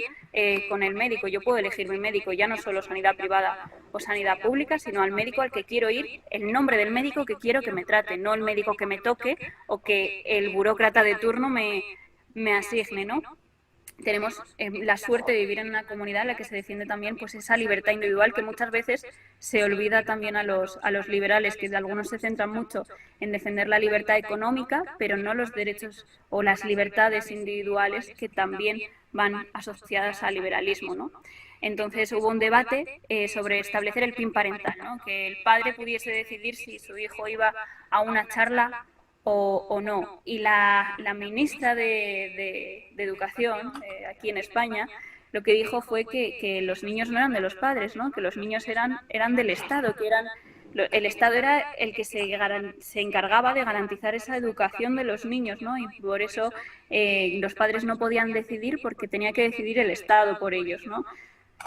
con el médico, yo puedo elegir mi médico, ya no solo sanidad privada o sanidad pública, sino al médico al que quiero ir, el nombre del médico que quiero que me trate, no el médico que me toque o que el burócrata de turno me asigne, ¿no? Tenemos la suerte de vivir en una comunidad en la que se defiende también pues esa libertad individual que muchas veces se olvida también a los liberales, que algunos se centran mucho en defender la libertad económica, pero no los derechos o las libertades individuales que también van asociadas al liberalismo, ¿no? Entonces hubo un debate sobre establecer el PIN parental, ¿no? Que el padre pudiese decidir si su hijo iba a una charla o no. Y la ministra de Educación aquí en España lo que dijo fue que los niños no eran de los padres, ¿no? Que los niños eran del Estado, que el Estado era el que se encargaba de garantizar esa educación de los niños, ¿no? Y por eso los padres no podían decidir porque tenía que decidir el Estado por ellos, ¿no?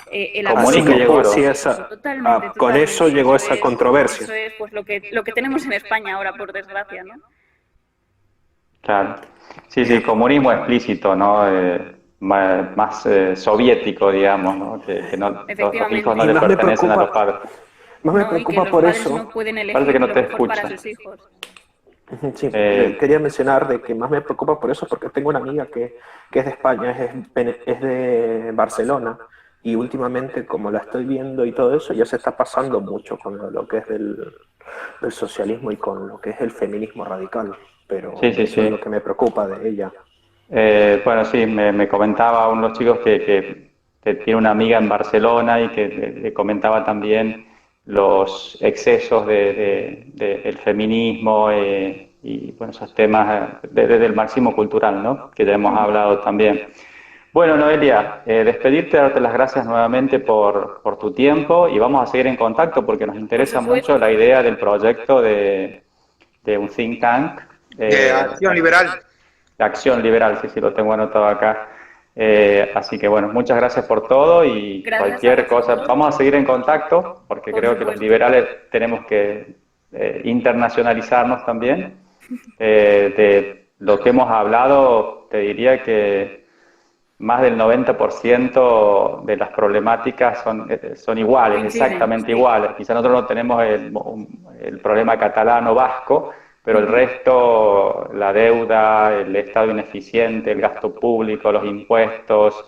Así Comunismo llegó, puro. así esa, Totalmente, con totalmente. eso llegó esa controversia. Eso es pues lo que tenemos en España ahora, por desgracia, ¿no? Claro. Sí, sí, comunismo explícito, ¿no? Más soviético, digamos, ¿no? Que no, los hijos no Y le más me pertenecen a los preocupa, padres. más me No, y que preocupa los por padres eso. no pueden Parece que elegir no lo te mejor para escucha. sus hijos. Sí, Eh, quería mencionar de que más me preocupa por eso porque tengo una amiga que es de España, es de Barcelona, y últimamente como la estoy viendo y todo eso, ya se está pasando mucho con lo que es del socialismo y con lo que es el feminismo radical, pero sí, sí, eso es sí. lo que me preocupa de ella. Bueno, sí, me comentaba uno de los chicos que tiene una amiga en Barcelona y que le comentaba también los excesos del feminismo y bueno, esos temas desde el marxismo cultural, ¿no? Que ya hemos hablado también. Bueno, Noelia, despedirte, darte las gracias nuevamente por tu tiempo y vamos a seguir en contacto porque nos Por interesa mucho supuesto. la idea del proyecto de un think tank. De Acción Liberal. De Acción Liberal, sí, sí, lo tengo anotado acá. Así que bueno, muchas gracias por todo y Gracias a cualquier cosa. vosotros. Vamos a seguir en contacto porque Por creo que los supuesto. liberales tenemos que internacionalizarnos también. De lo que hemos hablado, te diría que más del 90% de las problemáticas son iguales, Coinciden, exactamente sí. iguales. Quizá nosotros no tenemos el problema catalano vasco, pero el resto, la deuda, el Estado ineficiente, el gasto público, los impuestos,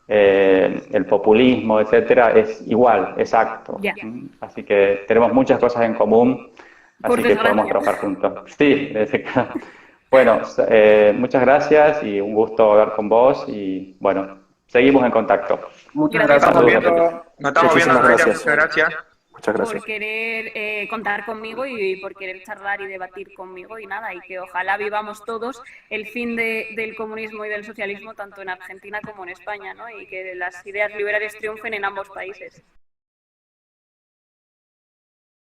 el populismo, etcétera, es igual, exacto. Ya. Así que tenemos muchas cosas en común, Por así que podemos desgracia. trabajar juntos. Sí, bueno, muchas gracias y un gusto hablar con vos y bueno, seguimos en contacto. Muchas Gracias gracias. a Saludos. vosotros. Nos estamos viendo, Muchísimas Noelia. gracias. Muchas gracias. Muchas Por gracias. querer contar conmigo y por querer charlar y debatir conmigo y nada, y que ojalá vivamos todos el fin del comunismo y del socialismo tanto en Argentina como en España, ¿no? Y que las ideas liberales triunfen en ambos países.